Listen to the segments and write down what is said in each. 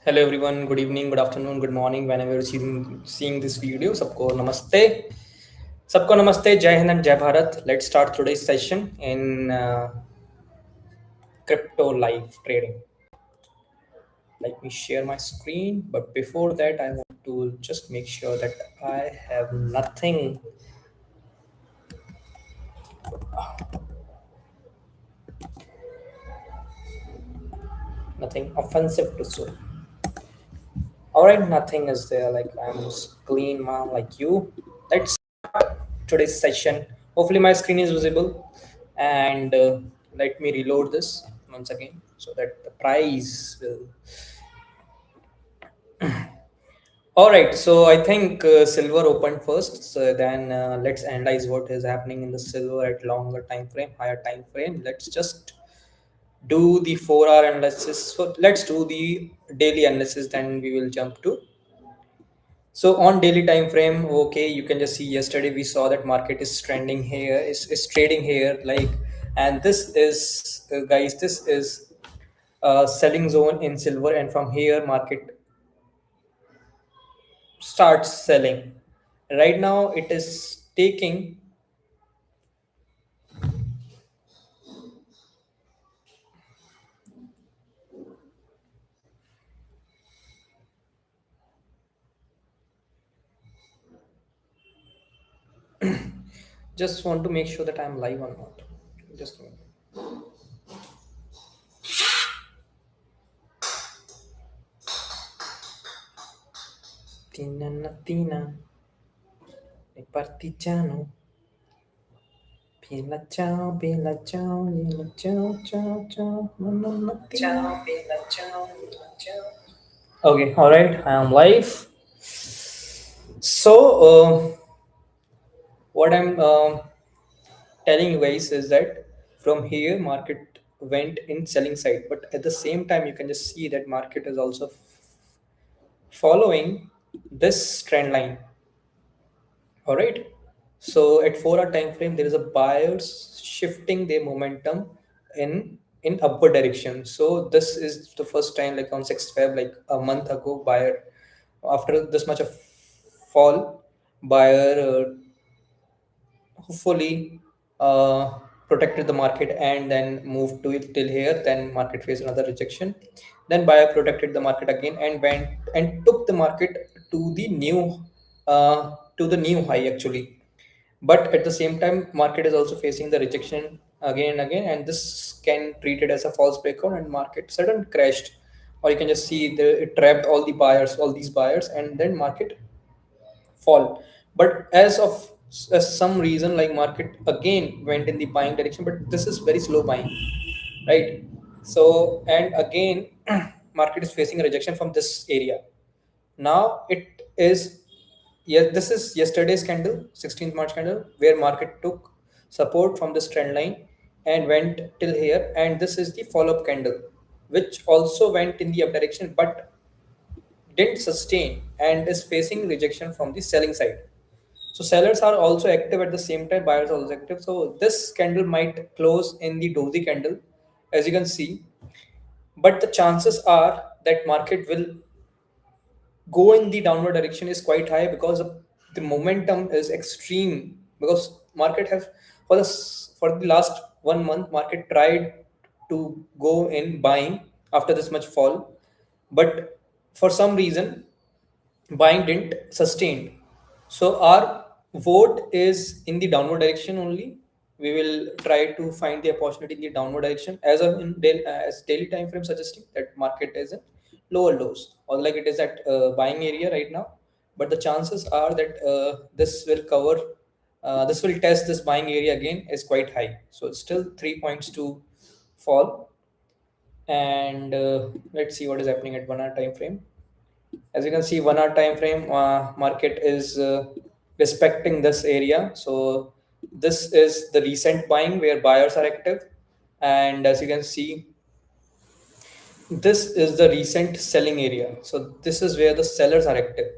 Hello everyone, good evening, good afternoon, good morning, whenever you're seeing this video. Sabko namaste, Jai Hind and Jai Bharat. Let's start today's session in crypto live trading. Let me share my screen, but before that, I want to just make sure that I have nothing offensive to say. All right, nothing is there. Like I'm just clean man like you. Let's today's session. Hopefully, my screen is visible. And let me reload this once again so that the price will. All right, so I think silver opened first. So then let's analyze what is happening in the silver at longer time frame, higher time frame. Let's just do the 4 hour analysis. So let's do the daily analysis. Then we will jump to. So on daily time frame, okay, you can just see yesterday we saw that market is trending here, is trading here, like, and this is guys, this is selling zone in silver, and from here market starts selling. Right now, it is taking. Just want to make sure that I'm live or not. Just a minute. Tina Natina, partigiano. Bella ciao, bella ciao, bella ciao, ciao, ciao, no, no, ciao, bella ciao, bella ciao. Okay, all right, I am live. So, what I'm telling you guys is that from here, market went in selling side, but at the same time, you can just see that market is also following this trend line. All right. So at 4 hour time frame, there is a buyers shifting their momentum in upward direction. So this is the first time, like on 6th Feb, like a month ago, buyer after this much of fall, buyer hopefully protected the market and then moved to it till here. Then market faced another rejection. Then buyer protected the market again and went and took the market to the new high actually. But at the same time, market is also facing the rejection again and again, and this can treat it as a false breakout and market sudden crashed. Or you can just see it trapped all the buyers, all these buyers, and then market fall. But as some reason, like market again went in the buying direction, but this is very slow buying, right? So and again, market is facing a rejection from this area. Now it is, yeah, this is yesterday's candle, 16th March candle, where market took support from this trend line and went till here, and this is the follow-up candle, which also went in the up direction but didn't sustain and is facing rejection from the selling side. So sellers are also active at the same time, buyers are also active. So this candle might close in the doji candle, as you can see, but the chances are that market will go in the downward direction is quite high because the momentum is extreme, because market have for the last 1 month market tried to go in buying after this much fall, but for some reason buying didn't sustain. So our vote is in the downward direction only. We will try to find the opportunity in the downward direction as of in as daily time frame suggesting that market is in lower lows, or like it is at buying area right now. But the chances are that this will test this buying area again is quite high. So it's still 3 points to fall. And let's see what is happening at 1 hour time frame. As you can see, 1 hour time frame, market is respecting this area. So this is the recent buying where buyers are active, and as you can see, this is the recent selling area. So this is where the sellers are active.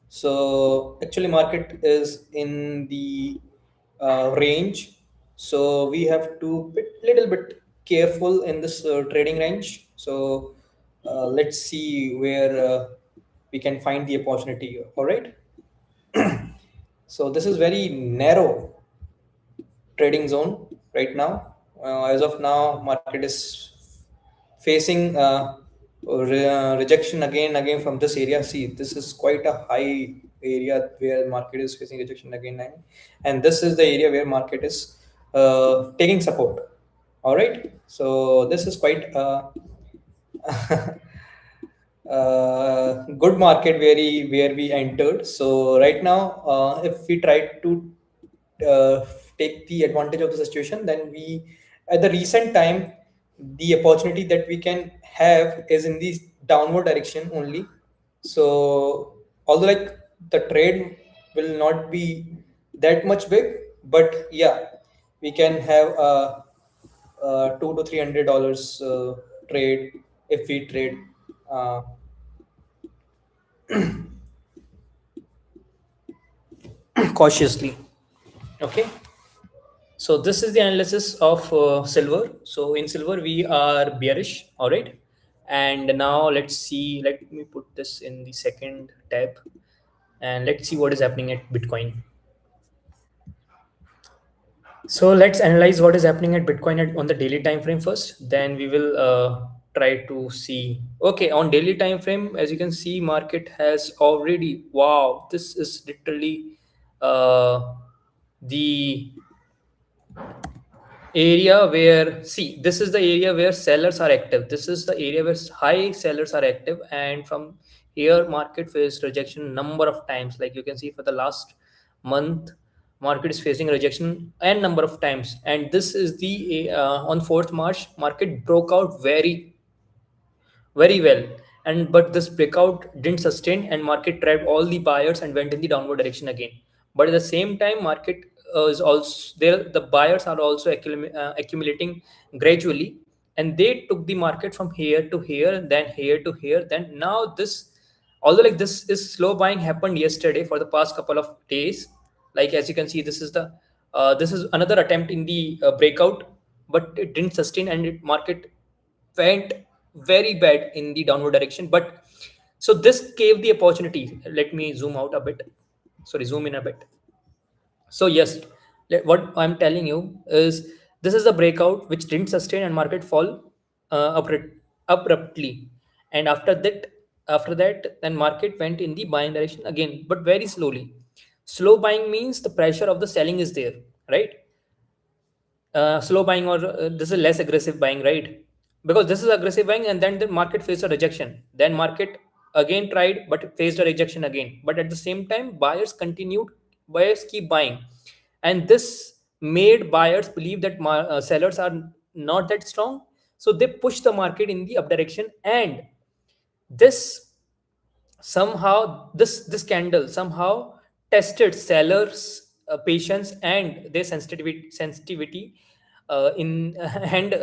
So actually market is in the range, so we have to bit little bit careful in this trading range. So Let's see where we can find the opportunity. All right. So this is very narrow trading zone right now. As of now, market is facing rejection again and again from this area. See, this is quite a high area where market is facing rejection again and again, and this is the area where market is taking support. All right, so this is quite good market where we entered. So right now, if we try to uh, take the advantage of the situation, then we at the recent time the opportunity that we can have is in the downward direction only. So although like the trade will not be that much big, but yeah, we can have $200 to $300 trade if we trade uh, cautiously. Okay, so this is the analysis of silver. So in silver we are bearish, all right. And now let's see, let me put this in the second tab, and let's see what is happening at Bitcoin. So let's analyze what is happening at Bitcoin on the daily time frame first. Then we will try to see. Okay, on daily time frame, as you can see, market has already. Wow, this is literally the area where, see, this is the area where sellers are active. This is the area where high sellers are active, and from here market faced rejection number of times. Like you can see for the last month, market is facing rejection n number of times, and this is the on 4th March market broke out very well, and but this breakout didn't sustain, and market trapped all the buyers and went in the downward direction again. But at the same time, market is also there, the buyers are also accumulating gradually, and they took the market from here to here, then here to here, then now this. Although like this is slow buying happened yesterday for the past couple of days, like as you can see, this is another attempt in the breakout, but it didn't sustain, and it market went very bad in the downward direction. But so this gave the opportunity. Let me zoom out a bit. Sorry, zoom in a bit. So yes, what I'm telling you is this is a breakout which didn't sustain, and market fall abruptly, and after that, then market went in the buying direction again, but very slowly. Slow buying means the pressure of the selling is there, right? Slow buying, or this is less aggressive buying, right? Because this is aggressive buying, and then the market faced a rejection, then market again tried but faced a rejection again, but at the same time buyers keep buying, and this made buyers believe that sellers are not that strong, so they push the market in the up direction. And this somehow, this candle somehow tested sellers patience and their sensitivity in and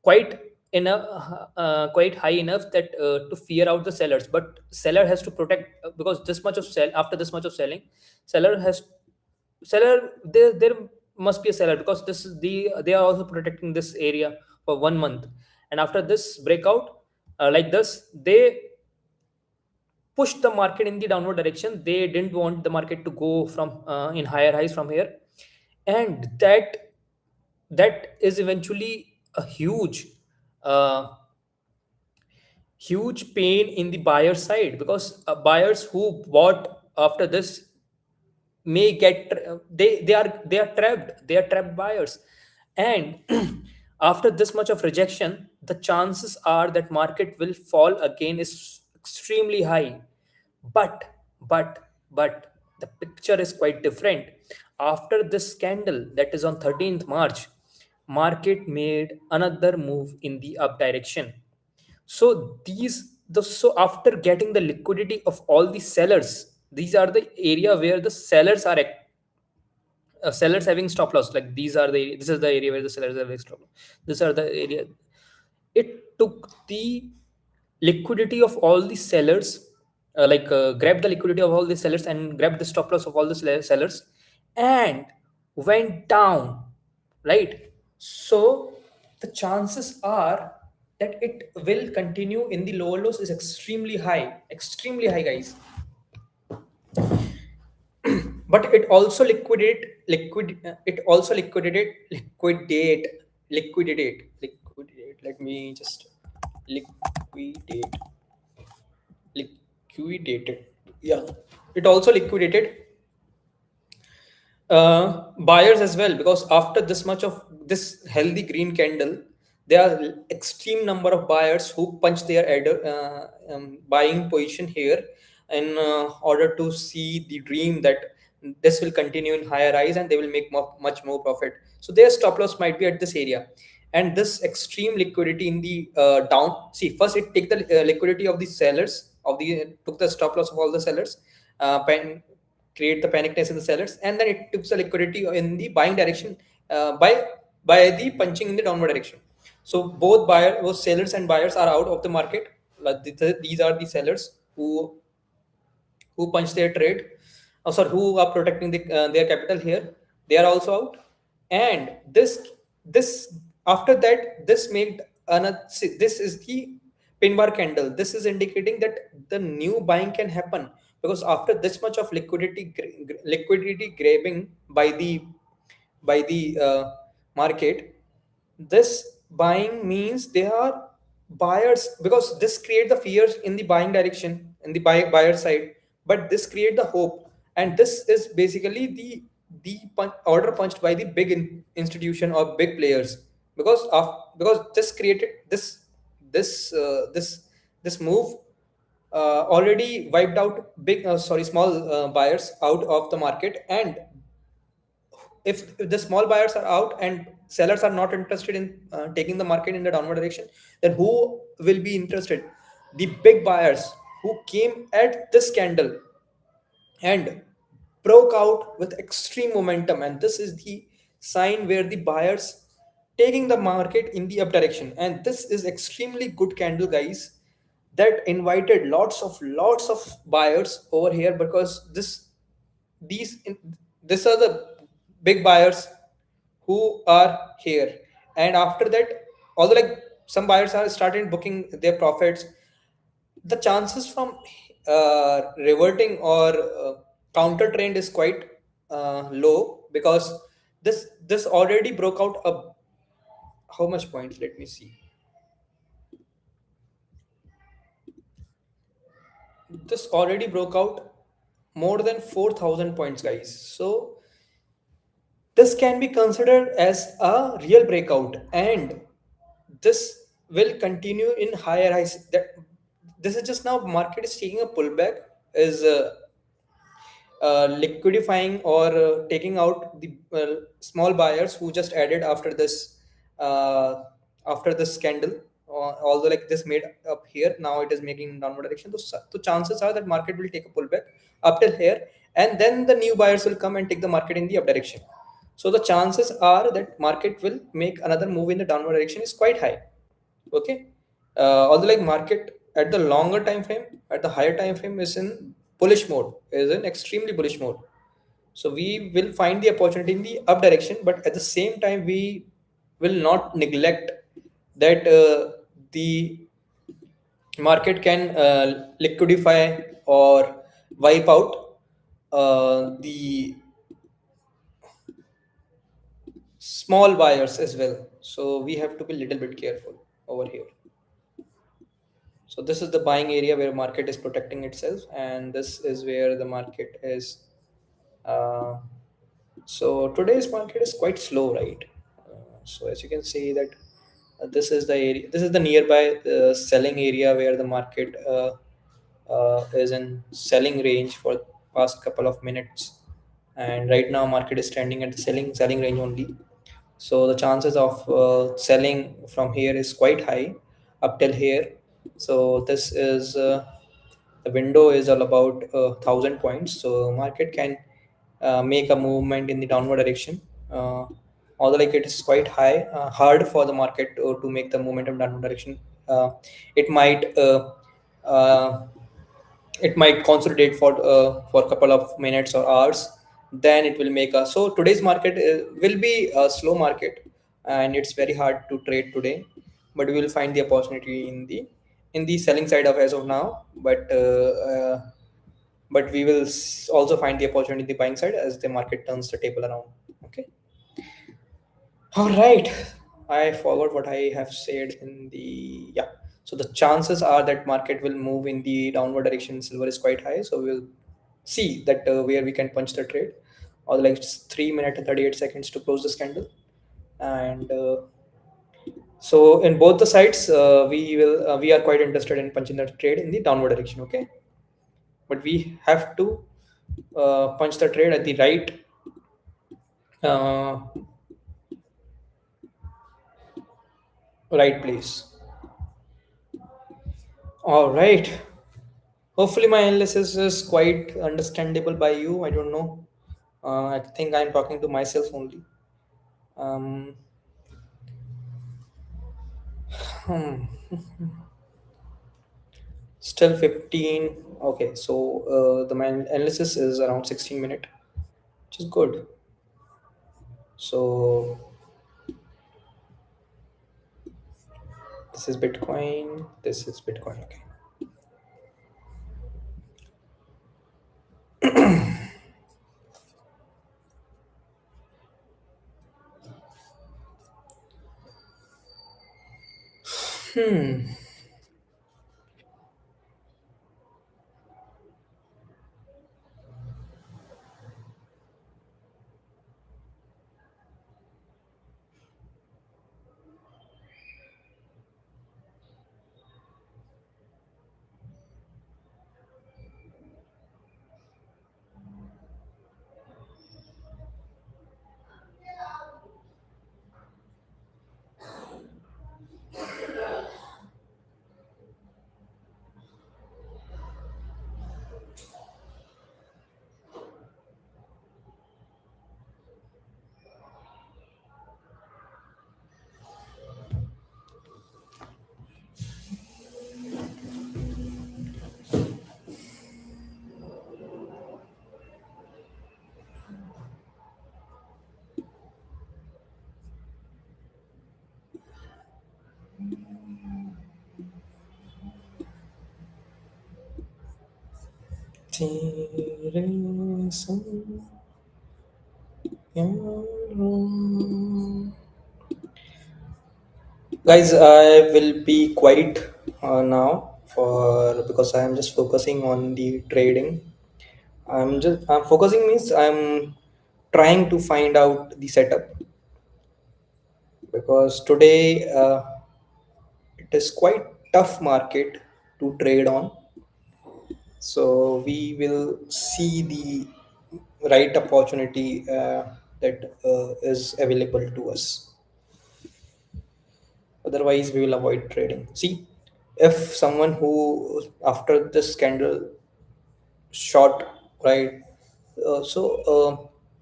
quite quite high enough that to fear out the sellers. But seller has to protect, because this much of sell after this much of selling, seller has there must be a seller, because this is they are also protecting this area for 1 month, and after this breakout like this, they pushed the market in the downward direction. They didn't want the market to go from in higher highs from here, and that is eventually a uh, huge pain in the buyer side, because buyers who bought after this may get they are trapped buyers. And after this much of rejection, the chances are that market will fall again is extremely high. But but but the picture is quite different. After this scandal, that is on 13th March, market made another move in the up direction. So so after getting the liquidity of all the sellers, these are the area where the sellers are sellers having stop loss. Like this is the area where the sellers are having stop loss. These are the area. It took the liquidity of all the sellers, grab the liquidity of all the sellers and grab the stop loss of all the sellers, and went down, right? So the chances are that it will continue in the lower lows is extremely high, guys. But it also liquidate. Let me just liquidate liquidated. Yeah, it also liquidated buyers as well, because after this much of this healthy green candle, there are extreme number of buyers who punch their buying position here in order to see the dream that this will continue in higher rise and they will make much more profit. So their stop loss might be at this area, and this extreme liquidity in the down. See, first it take the liquidity of the sellers of the took the stop loss of all the sellers, create the panicness in the sellers, and then it took the liquidity in the buying direction by the punching in the downward direction. So both sellers and buyers are out of the market. Like these are the sellers who punch their trade, sorry, who are protecting their capital here. They are also out, and this after that this made another. See, this is the pin bar candle. This is indicating that the new buying can happen, because after this much of liquidity grabbing by the market, this buying means they are buyers, because this create the fears in the buying direction in the buyer side, but this create the hope. And this is basically the order punched by the big institution or big players, because this created this move already wiped out small buyers out of the market. And if the small buyers are out and sellers are not interested in taking the market in the downward direction, then who will be interested? The big buyers who came at this candle and broke out with extreme momentum, and this is the sign where the buyers taking the market in the up direction. And this is extremely good candle, guys, that invited lots of buyers over here, because these these are the big buyers who are here. And after that, although like some buyers are started booking their profits, the chances from reverting or counter trend is quite low, because this already broke out a how much points, let me see. This already broke out more than 4,000 points, guys. So this can be considered as a real breakout, and this will continue in higher highs. That this is just now market is taking a pullback, is liquidifying or taking out the small buyers who just added uh, after this candle. Although like this made up here, now it is making downward direction. So chances are that market will take a pullback up till here, and then the new buyers will come and take the market in the up direction. So the chances are that market will make another move in the downward direction is quite high. Okay, although like market at the longer time frame, at the higher time frame, is in bullish mode, is in extremely bullish mode. So we will find the opportunity in the up direction, but at the same time we will not neglect that the market can liquidify or wipe out the small buyers as well. So we have to be a little bit careful over here. So this is the buying area where market is protecting itself, and this is where the market is. Uh, so today's market is quite slow, right? So as you can see that this is the area. This is the nearby selling area where the market is in selling range for past couple of minutes, and right now market is standing at the selling range only. So the chances of selling from here is quite high up till here. So this is the window is all about 1,000 points. So market can make a movement in the downward direction. Uh, Although like it is quite hard for the market to make the momentum downward direction. Uh, it might uh, uh, it might consolidate for a couple of minutes or hours, then it will make a. So today's market will be a slow market, and it's very hard to trade today. but we will find the opportunity in the selling side of as of now. But we will also find the opportunity in the buying side as the market turns the table around. Okay. All right. I forgot what I have said in the, yeah. So the chances are that market will move in the downward direction. Silver is quite high, so we'll see that where we can punch the trade, or like just 3 minutes and 38 seconds to close this candle. And so in both the sides, we are quite interested in punching the trade in the downward direction. Okay, but we have to punch the trade at the uh, right place. All right. Hopefully, my analysis is quite understandable by you. I don't know. I think I'm talking to myself only. Um, hmm, Still 15. Okay, so my analysis is around 16 minutes, which is good. So this is Bitcoin. This is Bitcoin. Okay. Hmm. तेरे संग यारों. Guys, I will be quiet now for because I am just focusing on the trading. I'm focusing means I'm trying to find out the setup because today it is quite tough market to trade on. So we will see the right opportunity that is available to us. Otherwise, we will avoid trading. See, if someone who after this scandal short, right?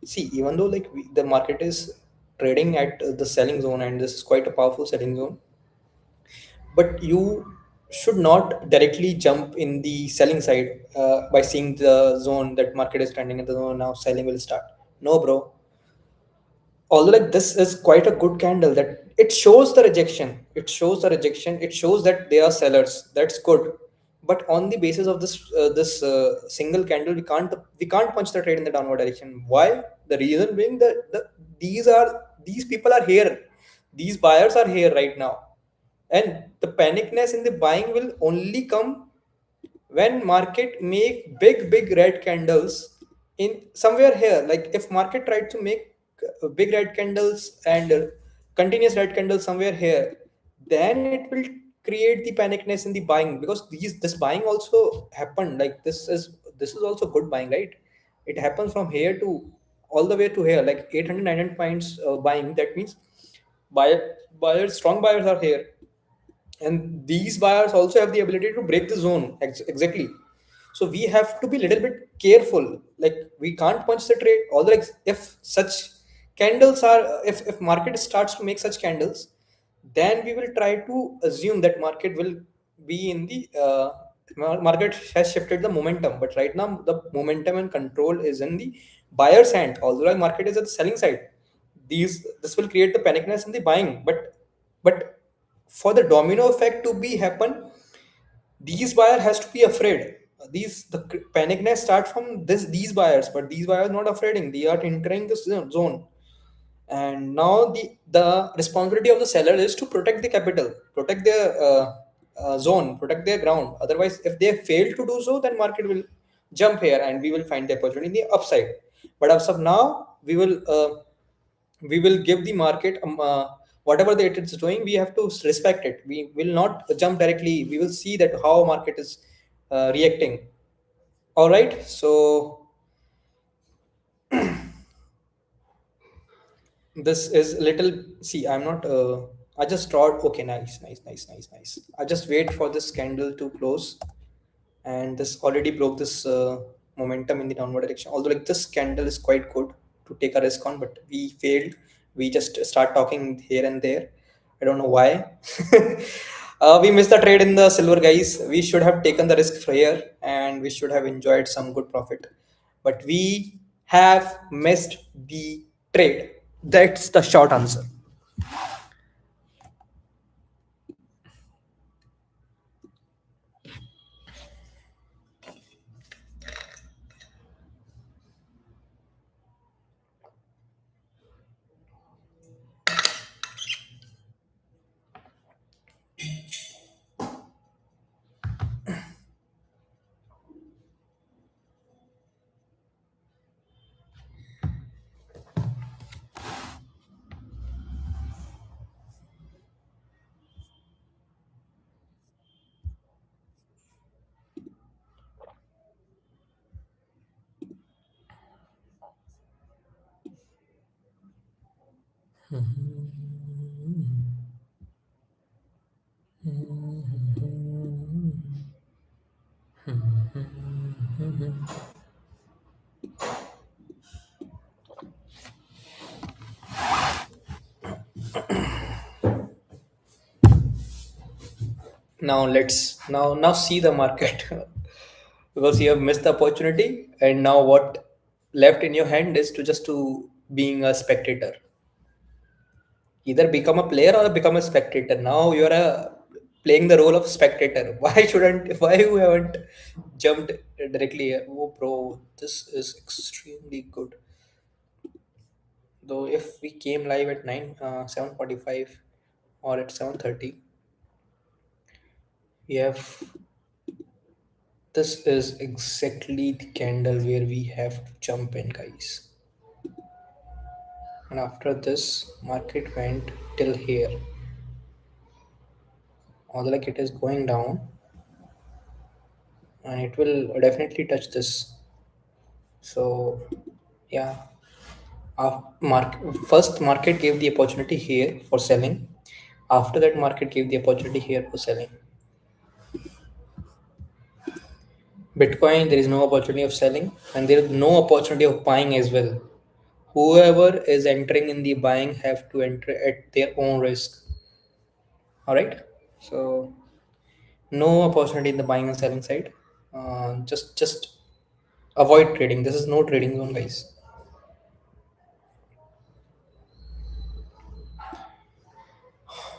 See, even though like the market is trading at the selling zone, and this is quite a powerful selling zone, but you should not directly jump in the selling side by seeing the zone that market is trending at the zone now selling will start. No, bro. Although like this is quite a good candle, that it shows the rejection, it shows that they are sellers, that's good. But on the basis of this single candle, we can't punch the trade in the downward direction. Why? The reason being that these people are here, these buyers are here right now, and the panicness in the buying will only come when market make big red candles in somewhere here. Like if market tried to make big red candles and continuous red candles somewhere here, then it will create the panicness in the buying, because this buying also happened. Like this is also good buying, right? It happens from here to all the way to here, like 800 900 points buying. That means buyers, strong buyers are here, and these buyers also have the ability to break the zone exactly. So we have to be a little bit careful. Like we can't punch the trade, although like if such candles are, if market starts to make such candles, then we will try to assume that market will be in the market has shifted the momentum. But right now the momentum and control is in the buyer's hand, although like market is at the selling side. This will create the panicness in the buying. But for the domino effect to be happen, these buyer has to be afraid. These the panicness start from these buyers, but these buyers not afraiding, they are entering this zone. And now the responsibility of the seller is to protect the capital, protect their zone, protect their ground. Otherwise, if they fail to do so, then market will jump here and we will find the opportunity in the upside. But as of now, we will give the market whatever that it's doing, we have to respect it. We will not jump directly, we will see that how market is reacting. All right, so this is little, see, I'm not I just thought, okay, nice, nice, nice, nice, nice. I just wait for this candle to close, and this already broke this momentum in the downward direction. Although like this candle is quite good to take a risk on, but we failed. We just start talking here and there. I don't know why. We missed the trade in the silver, guys. We should have taken the risk for here, and we should have enjoyed some good profit. But we have missed the trade. That's the short answer. Now let's now see the market. Because you have missed the opportunity, and now what left in your hand is to just to being a spectator. Either become a player or become a spectator. Now you're a playing the role of spectator. Why you haven't jumped directly here? Oh bro, this is extremely good. Though if we came live at 7:45 or at 7:30, we have, this is exactly the candle where we have to jump in, guys. And after this, market went till here. Although like it is going down, and it will definitely touch this. So yeah, first market gave the opportunity here for selling. After that, market gave the opportunity here for selling. Bitcoin, there is no opportunity of selling, and there is no opportunity of buying as well. Whoever is entering in the buying have to enter at their own risk. All right. So no opportunity in the buying and selling side. Just avoid trading. This is no trading zone, guys.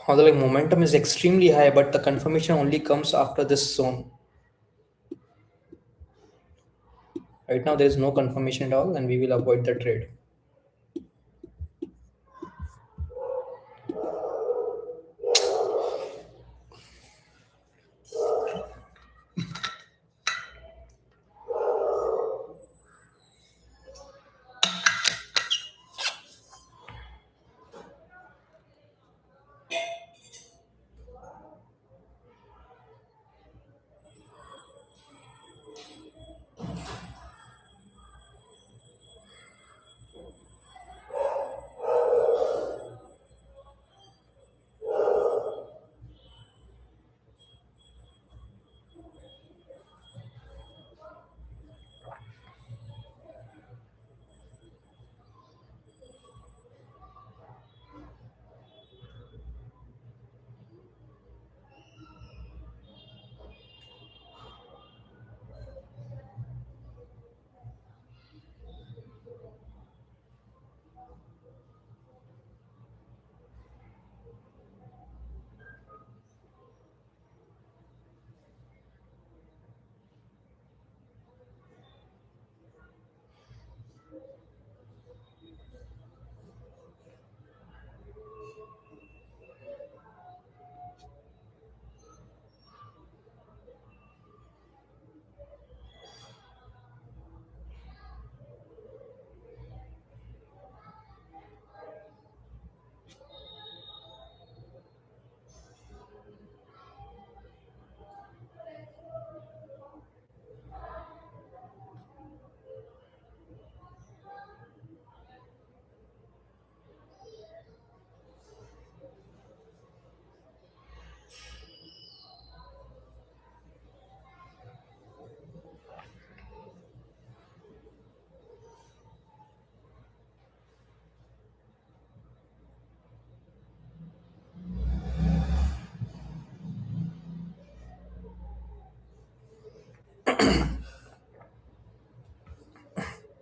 Although like momentum is extremely high, but the confirmation only comes after this zone. Right now, there is no confirmation at all, and we will avoid the trade.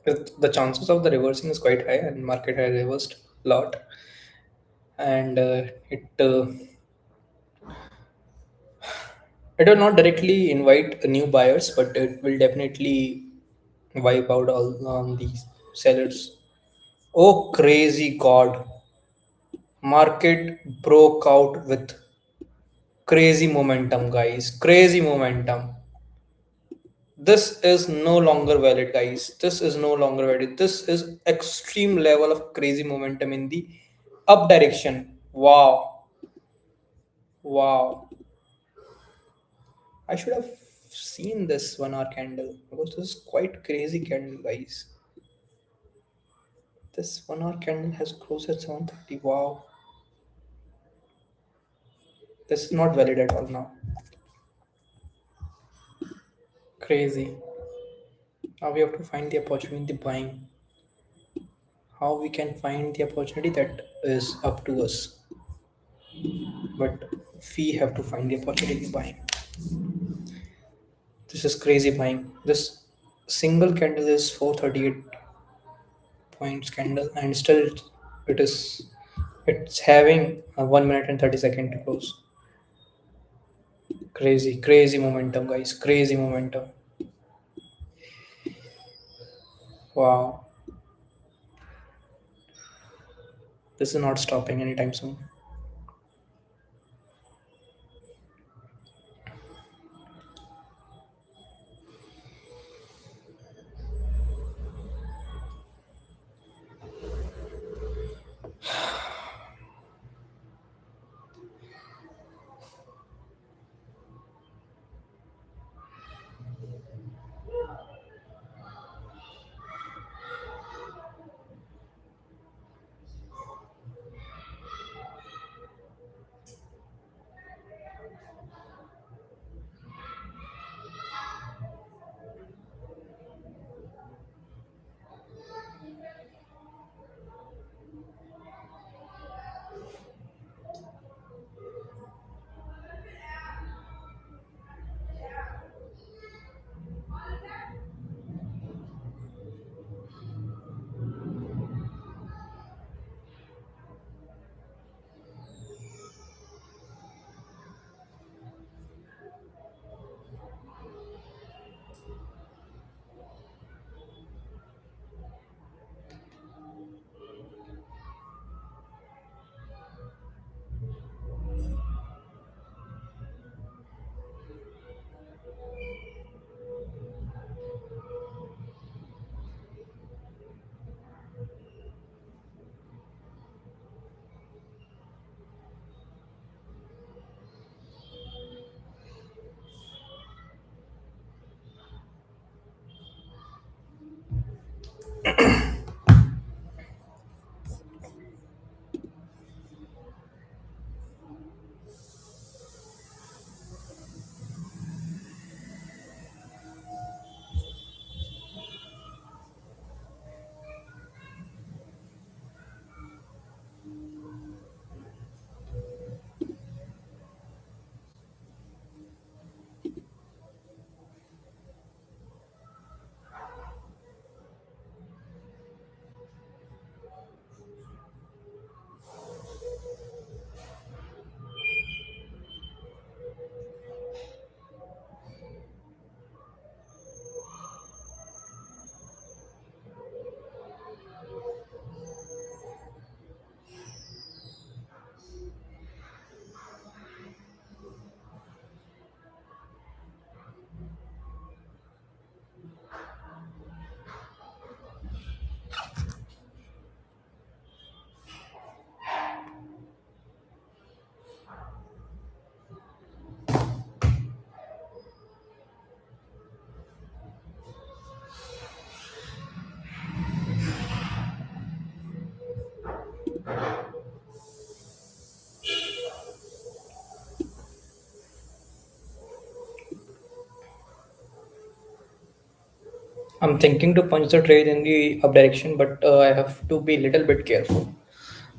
The chances of the reversing is quite high, and market has reversed a lot, and it will not directly invite new buyers, but it will definitely wipe out all these sellers. Oh, crazy God. Market broke out with crazy momentum, guys. Crazy momentum. This is no longer valid, guys. This is no longer valid. This is extreme level of crazy momentum in the up direction. Wow. Wow. I should have seen this 1 hour candle because this is quite crazy candle, guys. This 1 hour candle has closed at 7:30. Wow. This is not valid at all now. Crazy. Now we have to find the opportunity in the buying. How we can find the opportunity, that is up to us. But we have to find the opportunity in buying. This is crazy buying. This single candle is 438 points candle, and still it is it's having a 1 minute and 30 second to close. Crazy, crazy momentum, guys. Crazy momentum. Wow. This is not stopping anytime soon. I'm thinking to punch the trade in the up direction, but I have to be a little bit careful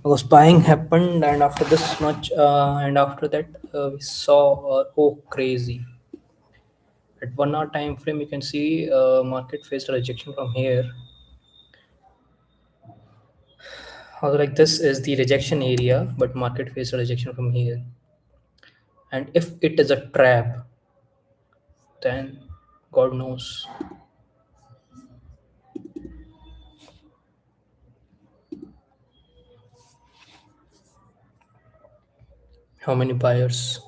because buying happened, and after this much, and after that, we saw oh crazy. At 1 hour time frame, you can see market faced a rejection from here, Although like this is the rejection area, but market face a rejection from here. And if it is a trap, then God knows how many buyers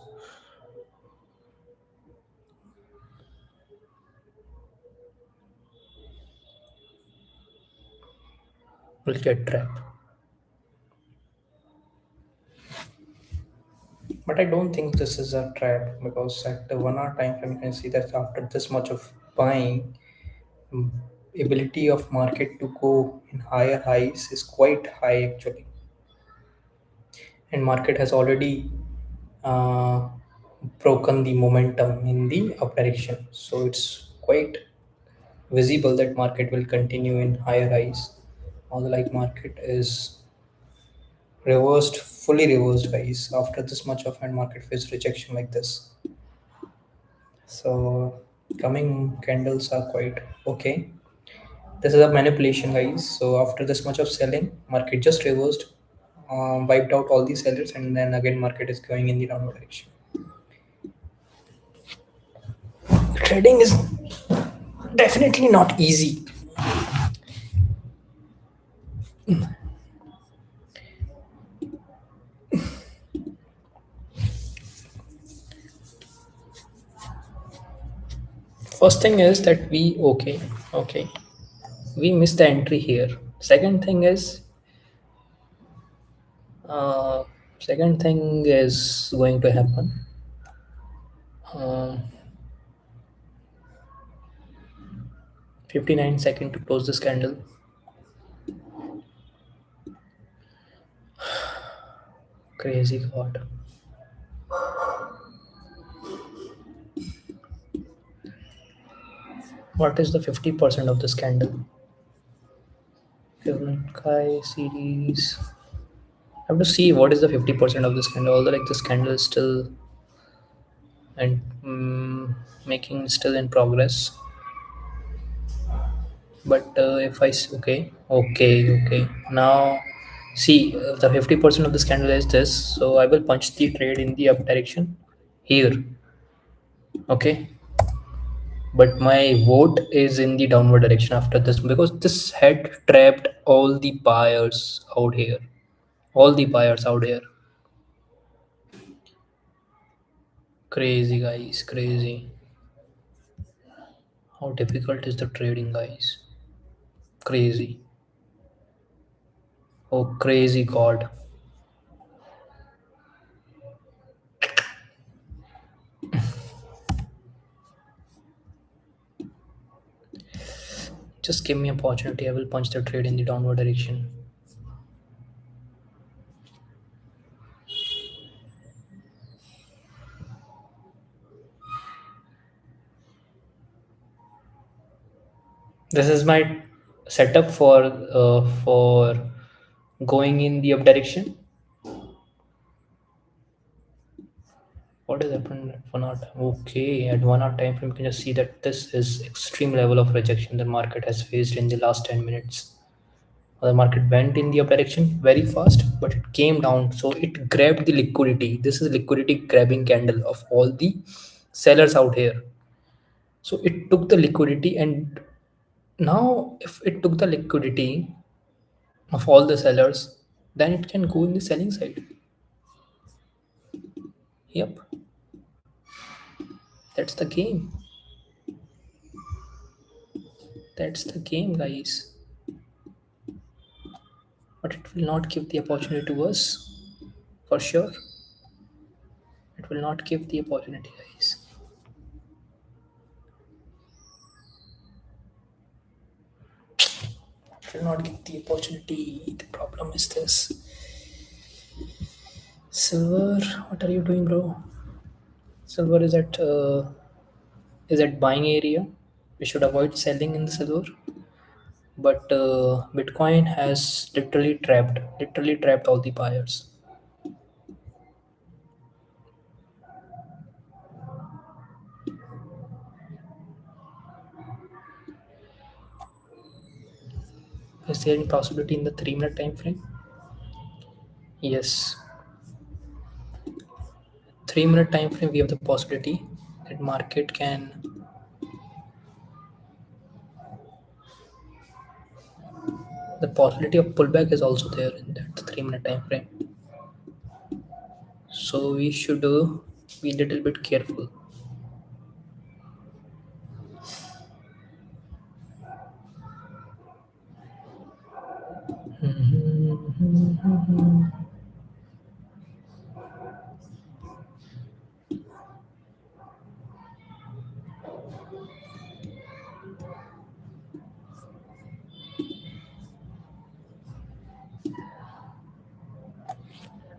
will get trapped. But I don't think this is a trap because at the 1 hour time frame, you can see that after this much of buying, mm, ability of market to go in higher highs is quite high actually, and market has already uh, broken the momentum in the up direction. So it's quite visible that market will continue in higher highs. Although like market is reversed, fully reversed highs after this much of and market face rejection like this. So coming candles are quite okay. This is a manipulation, guys. So after this much of selling, market just reversed, wiped out all the sellers, and then again market is going in the downward direction. Trading is definitely not easy. First thing is that okay, we missed the entry here. Second thing is, uh, second thing is going to happen. Um, 59 seconds to close this candle. Crazy God. What is the 50% of this candle? Fibonacci series. I have to see what is the 50% of this candle. Although like this candle is still and making still in progress. But if okay. Now see the 50% of this candle is this. So I will punch the trade in the up direction here. Okay, but my vote is in the downward direction after this because this had trapped all the buyers out here. All the buyers out here. Crazy guys, crazy. How difficult is the trading, guys? Crazy. Oh, crazy God. Just give me opportunity. I will punch the trade in the downward direction. This is my setup for going in the up direction. What is happened at 1 hour time? Okay, at 1 hour time frame, you can just see that this is extreme level of rejection the market has faced in the last 10 minutes. The market went in the up direction very fast, but it came down. So it grabbed the liquidity. This is liquidity grabbing candle of all the sellers out here. So it took the liquidity, and now if it took the liquidity of all the sellers, then it can go in the selling side. Yep, that's the game. That's the game, guys. But it will not give the opportunity to us for sure. It will not give the opportunity, guys. It will not give the opportunity. The problem is this. Silver, what are you doing, bro? Silver is at buying area. We should avoid selling in the silver. But Bitcoin has literally trapped all the buyers. Is there any possibility in the 3 minute time frame? Yes, 3 minute time frame we have the possibility that market can, the possibility of pullback is also there in that 3 minute time frame. So we should be little bit careful. Mhm.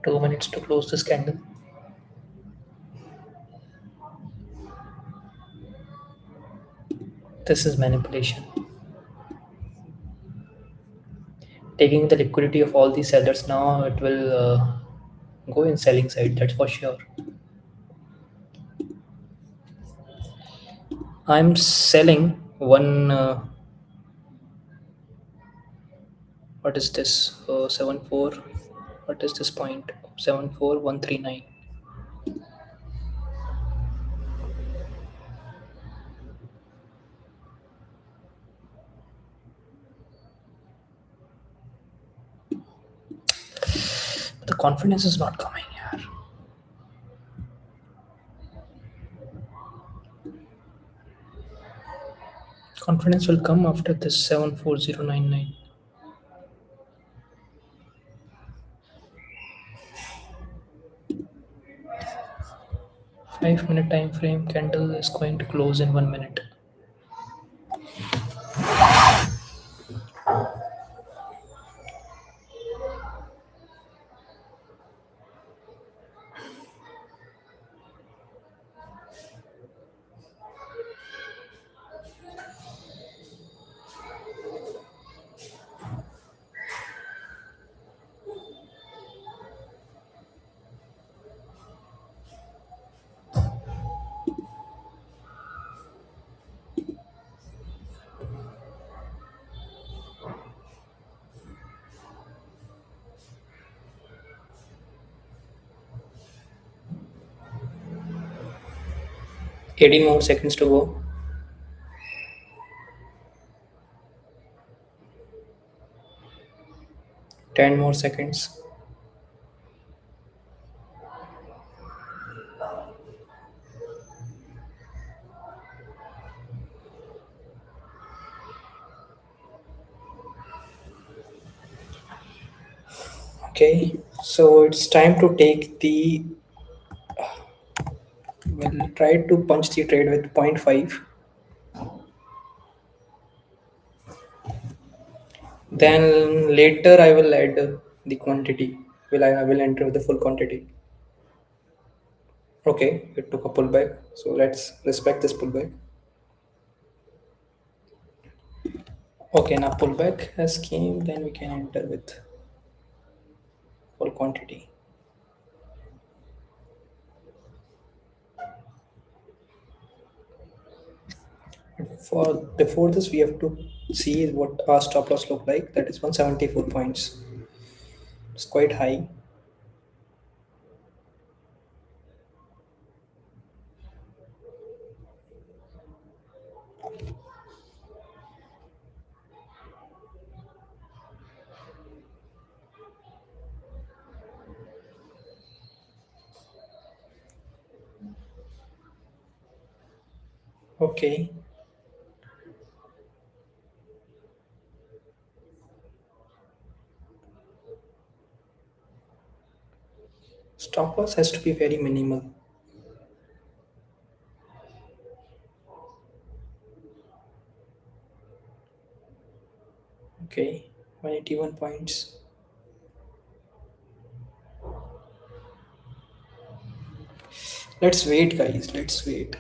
2 minutes to close this candle. This is manipulation. Taking the liquidity of all these sellers now, it will go in selling side. That's for sure. I'm selling one. What is this? 74. What is this point? 74139. But the confidence is not coming here. Confidence will come after this 74099. 5 minute time frame candle is going to close in 1 minute. 18 more seconds to go. 10 more seconds. Okay, so it's time to take the, well, try to punch the trade with zero point 0.5. Then later I will add the quantity. I will enter the full quantity. Okay, it took a pullback. So let's respect this pullback. Okay, now pullback has came, then we can enter with full quantity. For before this, we have to see what our stop loss look like. That is 174 points. It's quite high. Okay, stop loss has to be very minimal. Okay, 181 points. Let's wait, guys. Let's wait.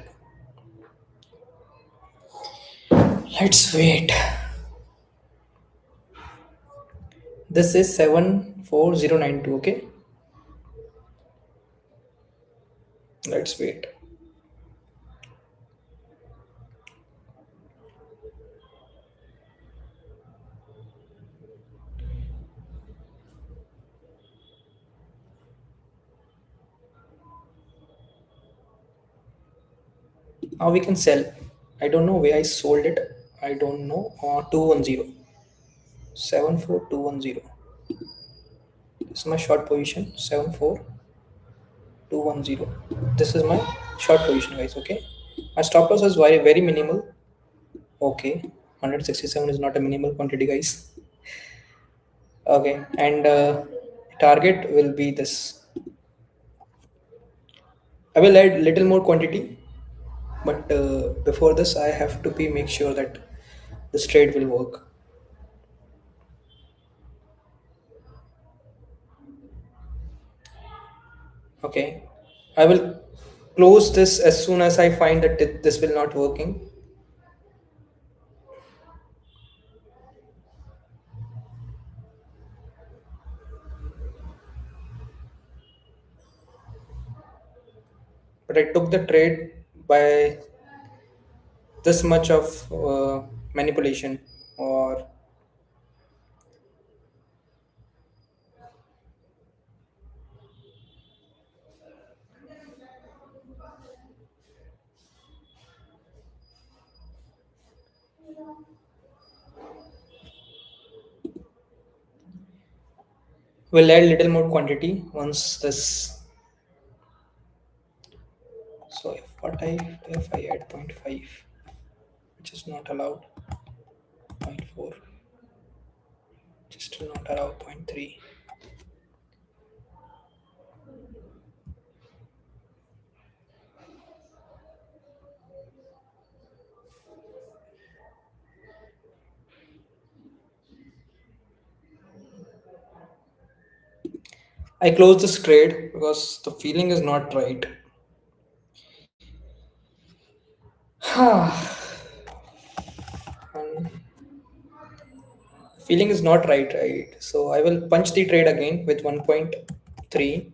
Let's wait. This is 74092. Okay, let's wait. Now we can sell. I don't know where I sold it. I don't know. 210. 74210. This is my short position. 74210. This is my short position, guys. Okay. My stop loss is very, very minimal. Okay. 167 is not a minimal quantity, guys. Okay. And target will be this. I will add little more quantity, but before this, I have to be make sure that this trade will work. Okay, I will close this as soon as I find that this will not working. But I took the trade by this much of manipulation, or we'll add little more quantity once this. So if I add point 0.5, which is not allowed, point 0.4, which is still not allowed, point 0.3. I close this trade because the feeling is not right. And feeling is not right. So I will punch the trade again with 1.3.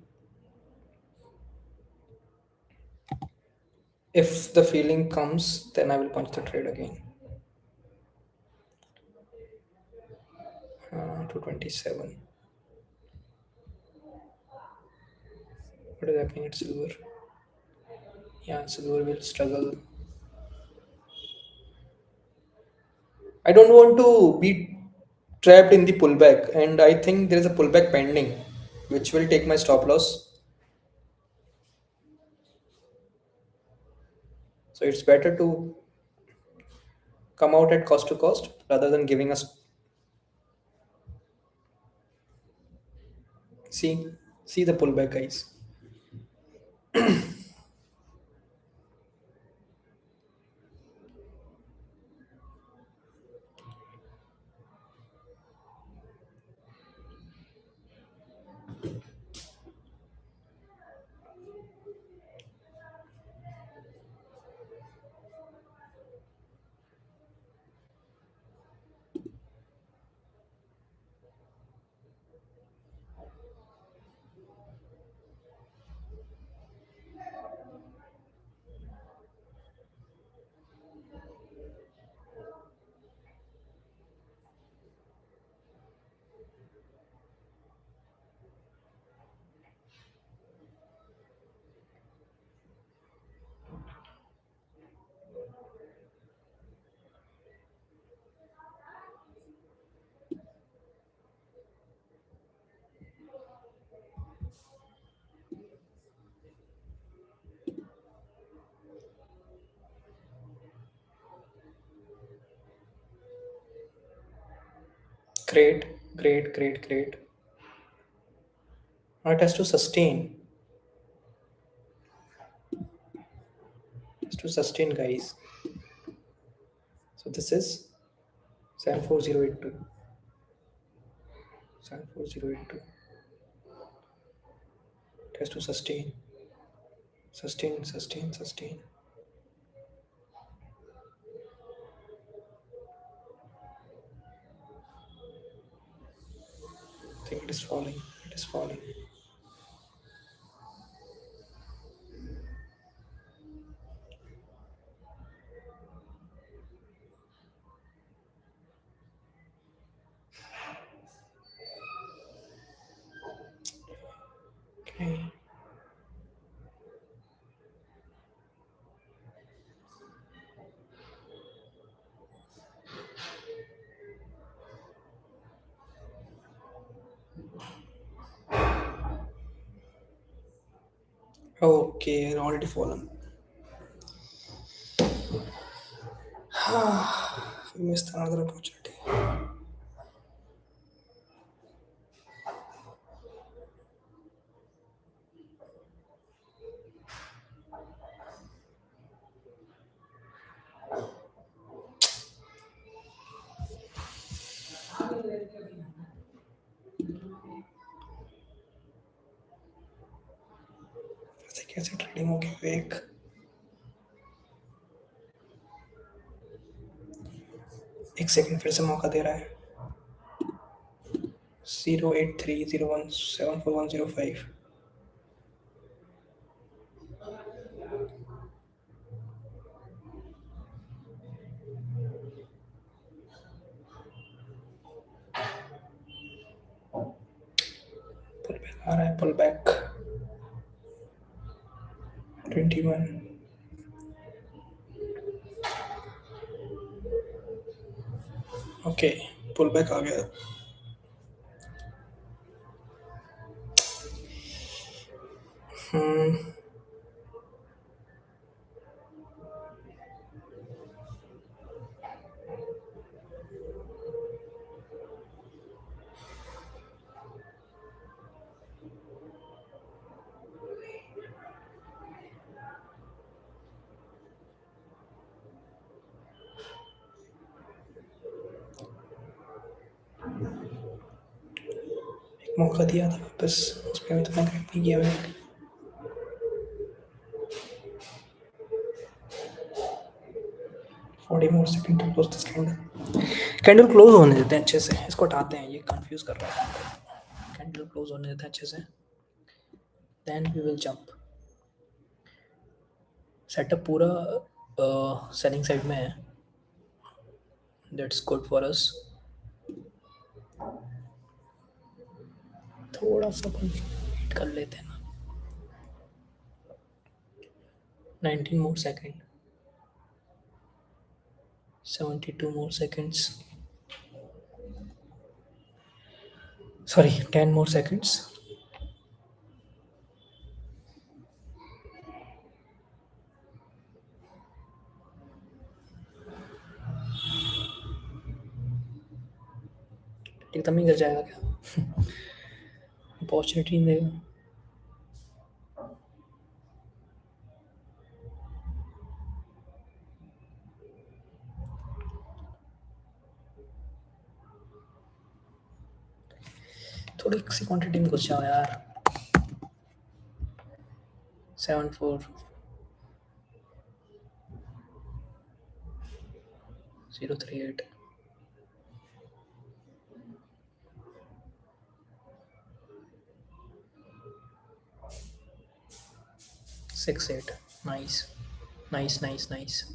If the feeling comes, then I will punch the trade again. 227. What is happening at silver? Yeah, silver will struggle. I don't want to be trapped in the pullback, and I think there is a pullback pending, which will take my stop loss. So it's better to come out at cost to cost rather than giving us. See the pullback, guys. Great, great, great, great. Now it has to sustain. It has to sustain, guys. So this is 74082. 74082. It has to sustain. Sustain, sustain, sustain. I think it is falling. It is falling. Okay. Okay, already fallen. We missed another opportunity. ऐसे कैसे trading होगी विवेक? 1 second फिर से मौका दे रहा है. 0830174105. पुल back आ रहा है, pull back. 21. Okay, pull back आ गया. मौका दिया था वापस, उस पर इतना कट नहीं किया विवेक. 40 more seconds to close this candle. Candle close होने देते हैं अच्छे से, इसको हटाते हैं, ये कंफ्यूज कर रहा है. कैंडल क्लोज होने देते हैं अच्छे से, then we will jump. Setup पूरा सेलिंग साइड में है, दैट्स गुड फॉर अस. थोड़ा सा वेट कर लेते हैं ना. 19 more second, 72 more seconds, sorry 10 more seconds. एकदम ही गिर जाएगा क्या? अपॉर्चुनिटी नहीं देगा. थोड़ी सी क्वांटिटी में घुस जाओ यार. 74038. 68. Nice, nice, nice, nice.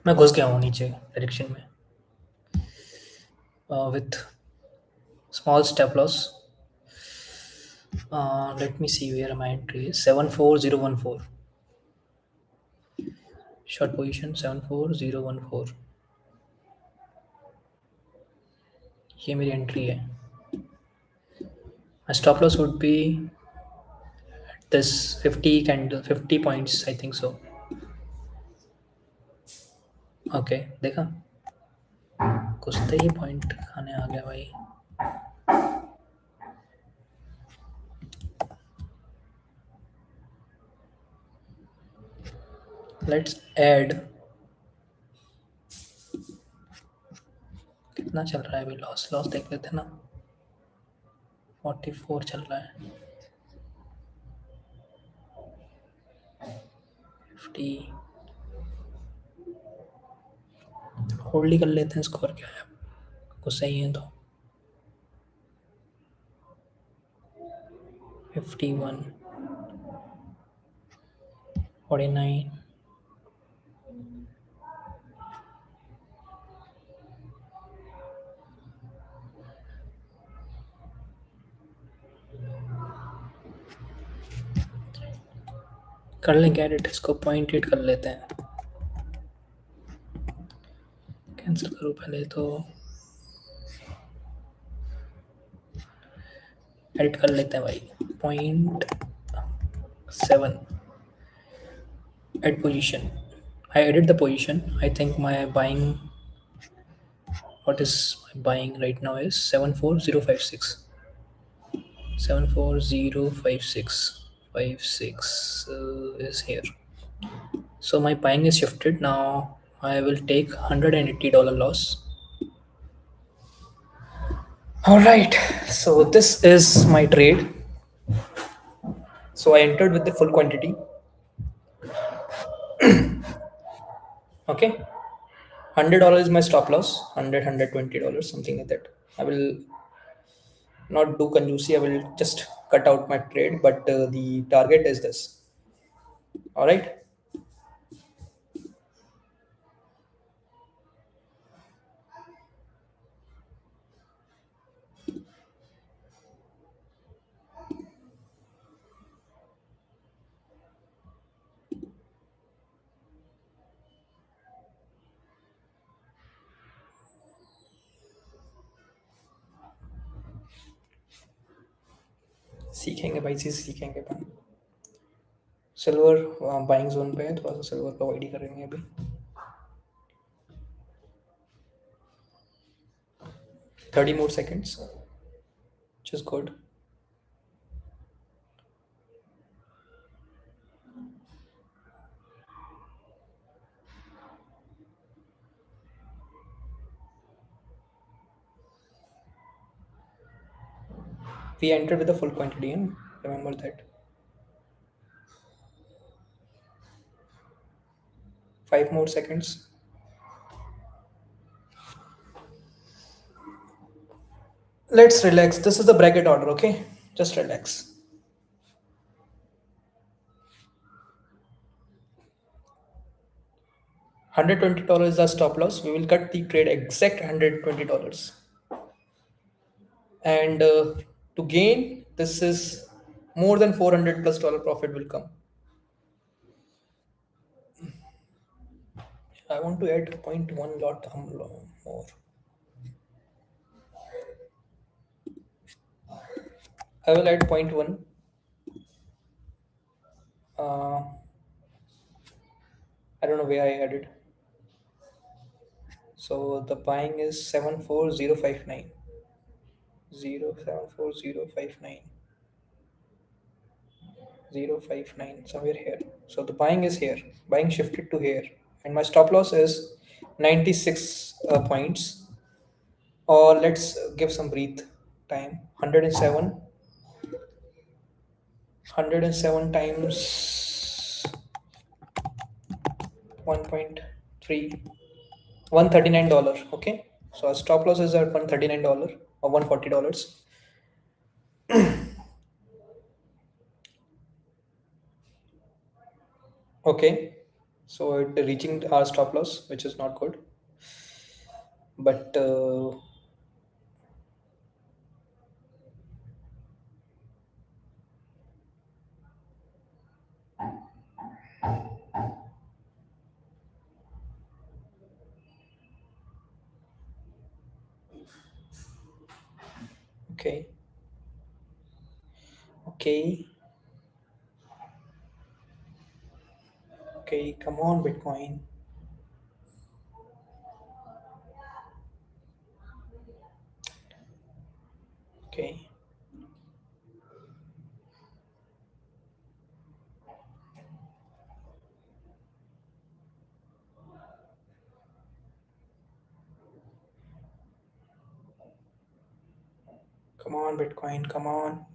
मैं घुस गया हूँ नीचे डायरेक्शन में with small step loss. Let me see where my entry is. 74014. Short position 74014. ये मेरी एंट्री है. My stop loss would be at this 50 candle, 50 points, I think so. Okay, देखा, कुछ तो ही पॉइंट खाने आ गया भाई. Let's add. कितना चल रहा है अभी? लॉस लॉस देख लेते हैं ना. 44 चल रहा है. 50. होल्ड ही कर लेते हैं इसको, और क्या है, कुछ सही है तो। 51, 49। कर लें कैरेट, इसको 0.8 कर लेते हैं। कैंसिल करो पहले तो, एडिट कर लेते हैं भाई। 0.7 at position. I edit the position. I think my buying, what is my buying right now is 74056. 74056 is here. So my buying is shifted now. I will take $180 loss. All right. So this is my trade. So I entered with the full quantity. Okay. $100 is my stop loss. $120, something like that. I will not do conjusi. I will just cut out my trade, but the target is this. All right. सीखेंगे भाई, चीज सीखेंगे अपन। Silver buying zone पे है, थोड़ा सा silver का avoid ही करेंगे अभी। 30 more seconds, which is good. We entered with a full quantity, and remember that. 5 more seconds. Let's relax. This is the bracket order, okay? Just relax. $120 is the stop loss. We will cut the trade exact $120. And to gain, this is more than 400 plus dollar profit will come. I want to add point 0.1 lot more. I will add point 0.1. I don't know where I added. So the buying is 74059. 74059. 059, somewhere here. So the buying is here. Buying shifted to here. And my stop loss is 96 points. Or let's give some breathe time. 107. 107 times 1.3. $139. Okay. So our stop loss is at $139 or $140. Okay. So it reaching our stop loss, which is not good. But okay. Okay. Okay. Come on, Bitcoin. Okay. Come on, Bitcoin. Come on.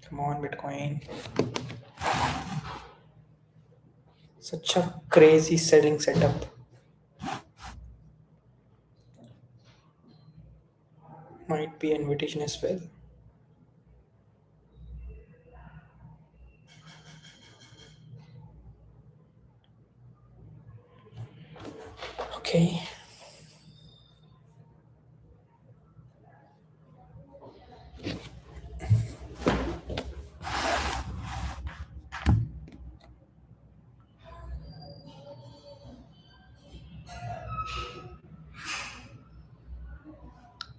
Come on, Bitcoin. Such a crazy selling setup. Might be invitation as well. Okay.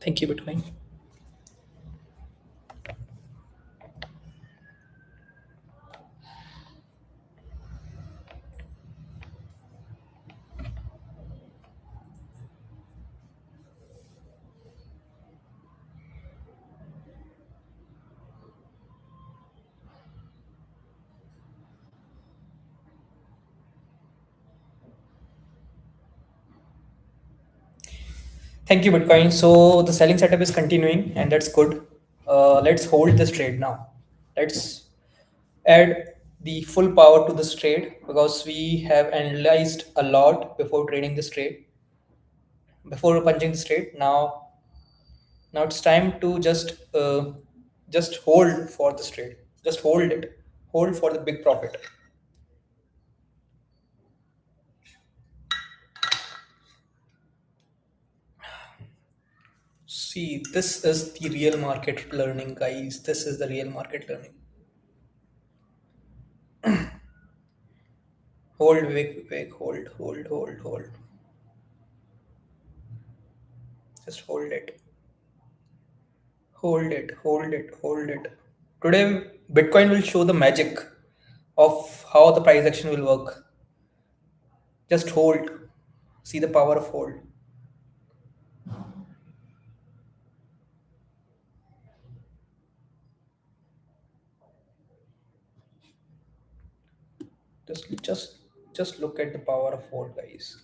Thank you, Bitcoin. Thank you, Bitcoin. So the selling setup is continuing, and that's good. Let's hold this trade now. Let's add the full power to this trade because we have analyzed a lot before trading this trade, before punching this trade. Now it's time to just hold for this trade. Just hold it. Hold for the big profit. See, this is the real market learning, guys. This is the real market learning. Hold, Vivek, Vivek, hold. Just hold it. Hold it. Today, Bitcoin will show the magic of how the price action will work. Just hold. See the power of hold. Just look at the power of hold, guys.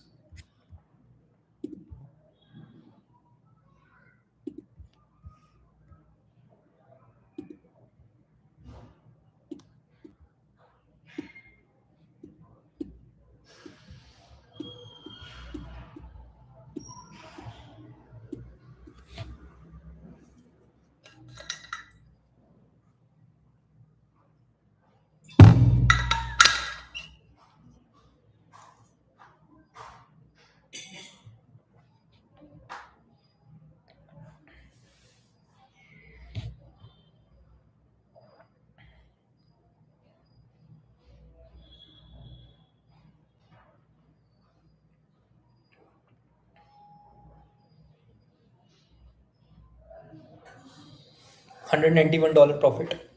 191 dollar profit.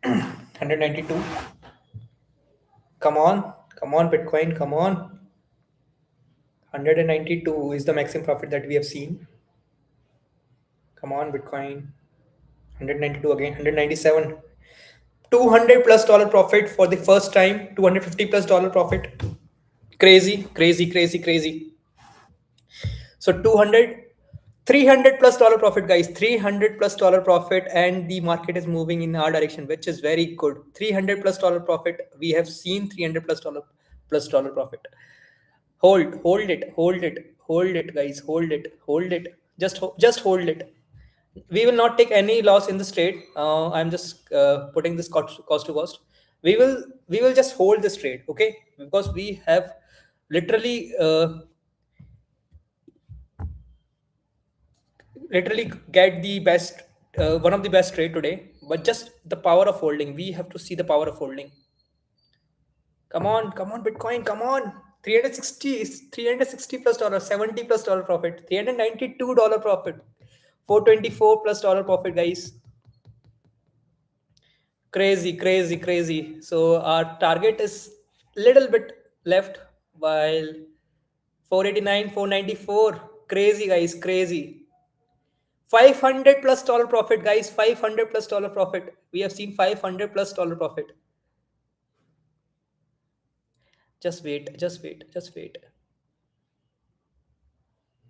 192. Come on, Bitcoin, come on. 192 is the maximum profit that we have seen. Come on, Bitcoin. 192 again. 197. 200 plus dollar profit for the first time. 250 plus dollar profit. Crazy. So 200, 300 plus dollar profit, guys. 300 plus dollar profit, and the market is moving in our direction, which is very good. 300 plus dollar profit. We have seen 300 plus dollar profit. Hold it, guys. Hold it. Just hold it. We will not take any loss in this trade. I'm just putting this cost to cost. We will just hold this trade, okay? Because we have literally get the best, one of the best trade today. But just the power of holding. We have to see the power of holding. Come on, Bitcoin, come on. 360 plus dollar, 70 plus dollar profit, $392 profit, 424 plus dollar profit, guys. Crazy. So our target is little bit left, while 489, 494. Crazy, guys, crazy. 500 plus dollar profit, guys. 500 plus dollar profit. We have seen 500 plus dollar profit. Just wait.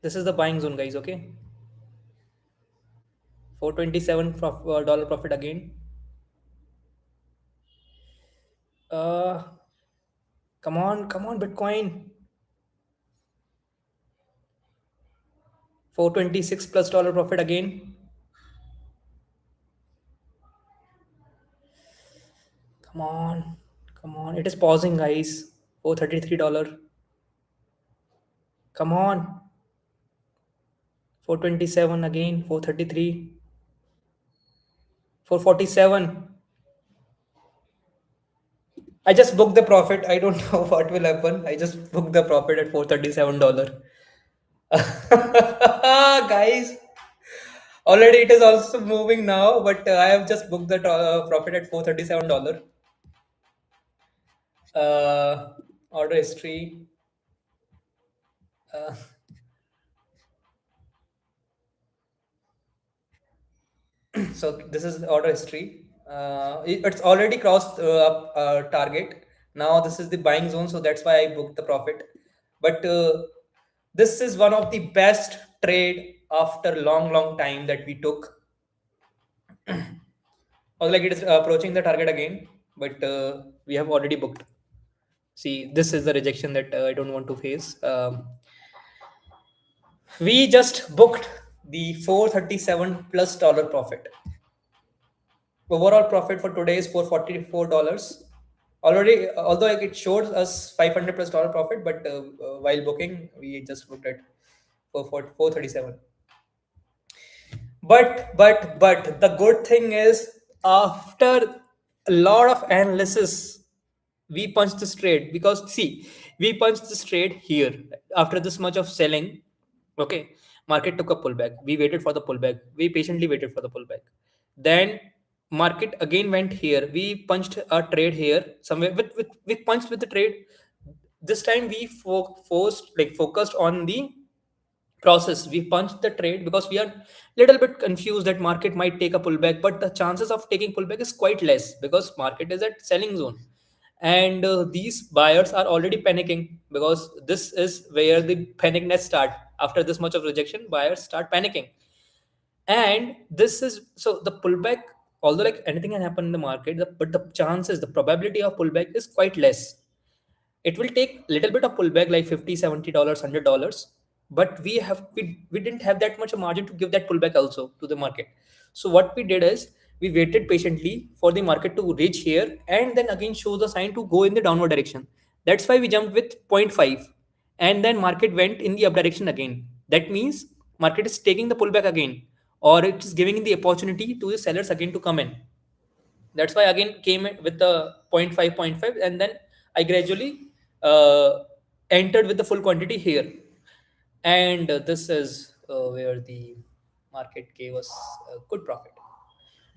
This is the buying zone, guys. Okay, 427 dollar profit again. Uh, come on, Bitcoin. 426 plus dollar profit again. Come on, come on. It is pausing, guys. $433. Come on. 427 again. 433. 447. I just booked the profit. I don't know what will happen. I just booked the profit at $437. Guys, already it is also moving now, but I have just booked the profit at $437. Uh, Order history. Uh, so this is the order history. It's already crossed target. Now this is the buying zone, so that's why I booked the profit. But this is one of the best trade after long time that we took. Or like it is approaching the target again, but we have already booked. See, this is the rejection that I don't want to face. We just booked the 437 plus dollar profit. Overall profit for today is $444. Already, although like it shows us 500 plus dollar profit, but while booking, we just booked it for 437. But the good thing is, after a lot of analysis, we punched this trade because see, we punched this trade here after this much of selling. Okay, market took a pullback. We waited for the pullback. We patiently waited for the pullback. Then market again went here. We punched a trade here somewhere. With we punched with the trade. This time we focused on the process. We punched the trade because we are little bit confused that market might take a pullback, but the chances of taking pullback is quite less because market is at selling zone, and these buyers are already panicking because this is where the panic nest start. After this much of rejection, buyers start panicking, and this is so the pullback, although like anything can happen in the market, but the chances, the probability of pullback is quite less. It will take little bit of pullback like 50, $70, $100, but we didn't have that much of margin to give that pullback also to the market. So what we did is we waited patiently for the market to reach here and then again show the sign to go in the downward direction. That's why we jumped with zero point 0.5, and then market went in the up direction again. That means market is taking the pullback again, or it is giving the opportunity to the sellers again to come in. That's why again came in with the point five, and then I gradually uh, entered with the full quantity here, and this is where the market gave us a good profit.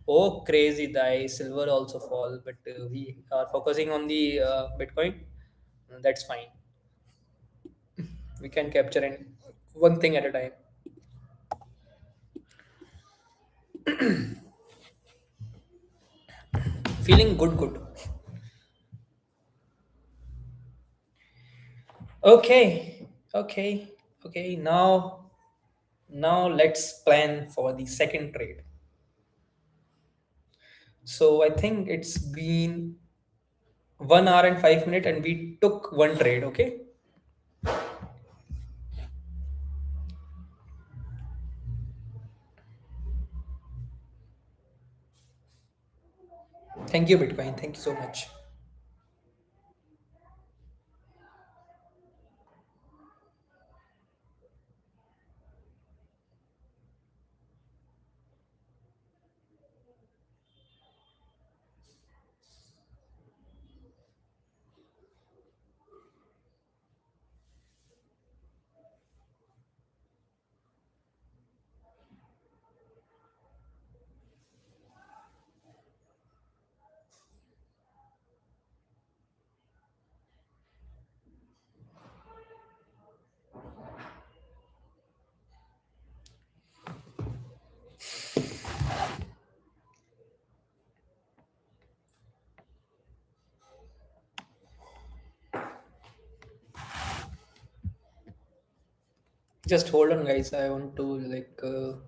Oh crazy, the silver also fall, but we are focusing on the Bitcoin. That's fine. We can capture in one thing at a time. Feeling good. Okay, okay, okay. Now let's plan for the second trade. So I think it's been 1 hour and 5 minutes, and we took one trade. Okay. Thank you, Bitcoin. Thank you so much. Just hold on, guys. I want to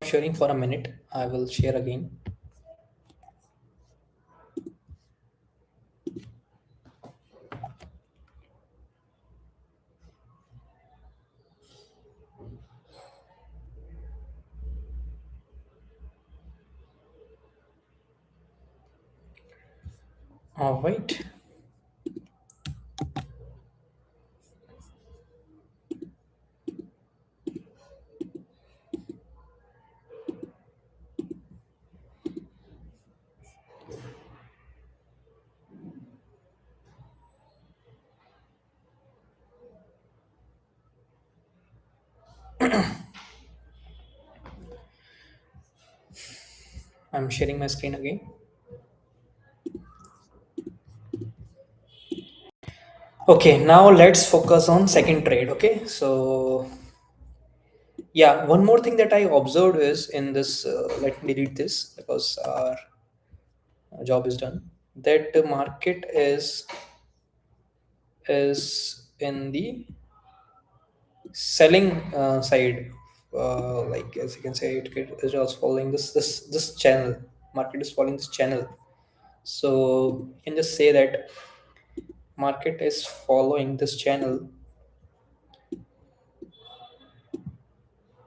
sharing for a minute. I will share again. All right. I'm sharing my screen again. Okay, now let's focus on second trade. Okay, so yeah, one more thing that I observed is in this. Let me read this because our job is done. That the market is in the selling side. Like as you can say, it is following this channel. Market is following this channel. So you can just say that market is following this channel.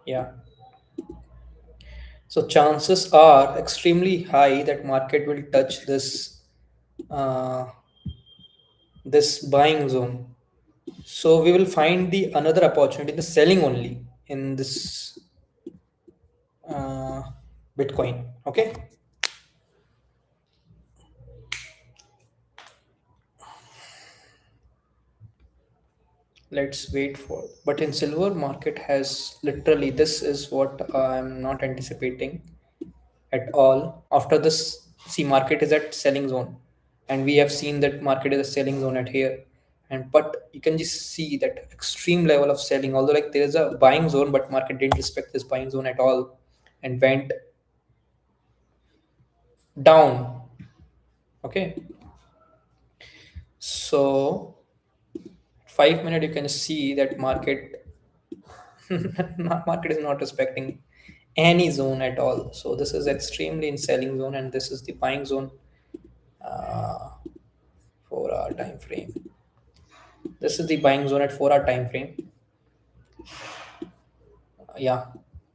Yeah. So chances are extremely high that market will touch uh, this buying zone. So we will find the another opportunity, the selling only in this uh, Bitcoin. Okay, let's wait for. But in silver, market has literally this is what I'm not anticipating at all. After this, see market is at selling zone, and we have seen that market is a selling zone at here. And but you can just see that extreme level of selling. Although like there is a buying zone, but market didn't respect this buying zone at all, and went down. Okay, so 5 minute you can see that market market is not respecting any zone at all. So this is extremely in selling zone, and this is the buying zone uh, 4 hour time frame. This is the buying zone at 4 hour time frame. Yeah,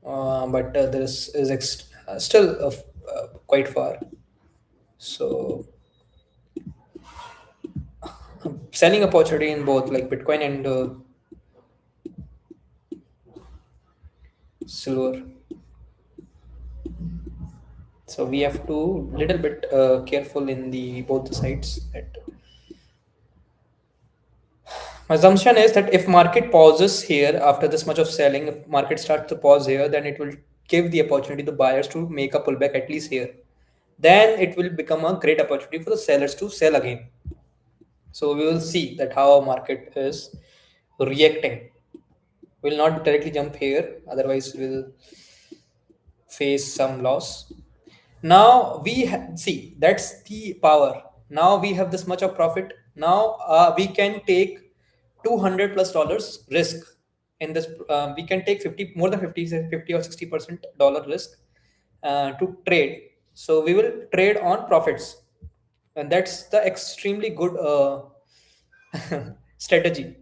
but this is still quite far. So selling opportunity in both like Bitcoin and silver. So we have to little bit careful in the both the sides. That my assumption is that if market pauses here after this much of selling, if market starts to pause here, then it will give the opportunity to buyers to make a pullback at least here. Then it will become a great opportunity for the sellers to sell again. So we will see that how market is reacting. Will not directly jump here, otherwise we'll face some loss. Now see that's the power. Now we have this much of profit. Now we can take $200 plus risk in this. We can take 50 more than 50 or 60% dollar risk to trade. So we will trade on profits, and that's the extremely good strategy.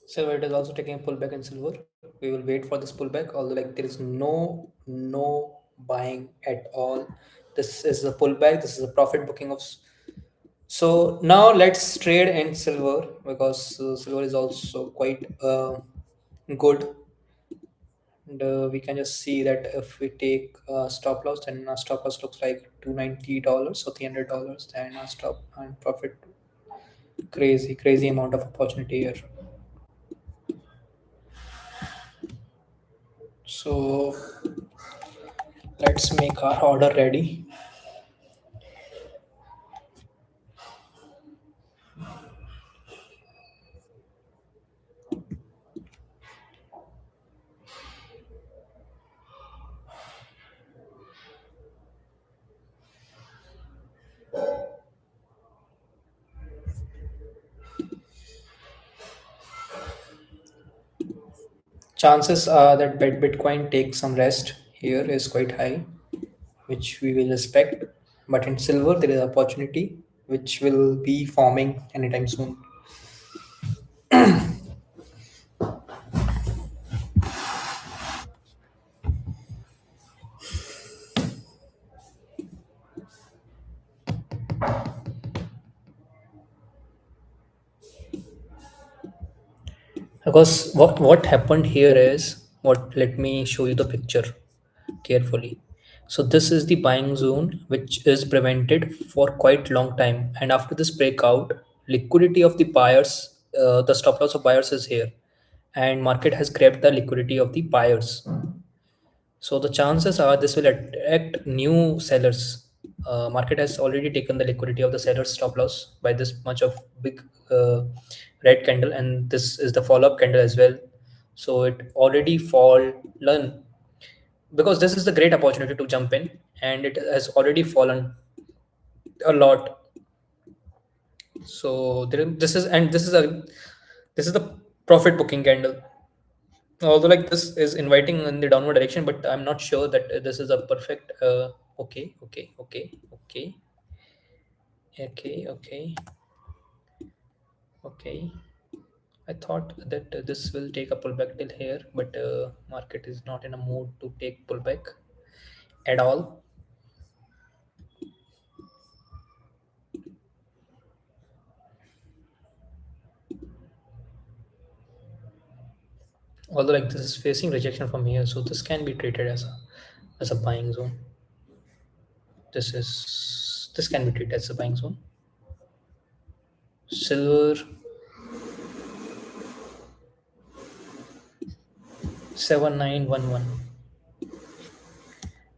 Silver it is also taking a pullback in silver. We will wait for this pullback. Although like there is no buying at all. This is a pullback. This is a profit booking of. So now let's trade in silver because silver is also quite good. And we can just see that if we take stop loss, then stop loss looks like $290 or $300, then stop and profit. Crazy amount of opportunity here. So let's make our order ready. Chances are that Bitcoin takes some rest here is quite high, which we will respect. But in silver, there is opportunity which will be forming anytime soon. Because what happened here is what. Let me show you the picture carefully. So this is the buying zone which is prevented for quite long time, and after this breakout, liquidity of the buyers, the stop loss of buyers is here, and market has grabbed the liquidity of the buyers. So the chances are this will attract new sellers. Market has already taken the liquidity of the sellers stop loss by this much of big uh, red candle, and this is the follow up candle as well. So it already fallen because this is the great opportunity to jump in, and it has already fallen a lot. So this is, and this is the profit booking candle. Although like this is inviting in the downward direction, but I'm not sure that this is a perfect okay, okay, okay, okay, okay, okay, okay. I thought that this will take a pullback till here, but market is not in a mood to take pullback at all. Although like this is facing rejection from here, so this can be treated as a buying zone. This can be treated as a buying zone. Silver 7911,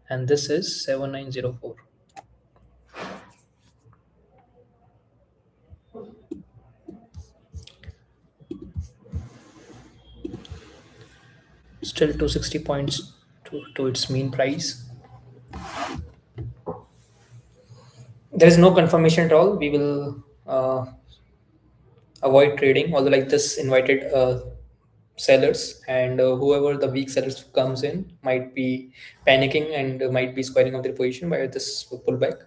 and this is 7904. Still 260 points to its mean price. There is no confirmation at all. We will avoid trading, although like this invited sellers, and whoever the weak sellers comes in might be panicking and might be squaring up their position by this pullback.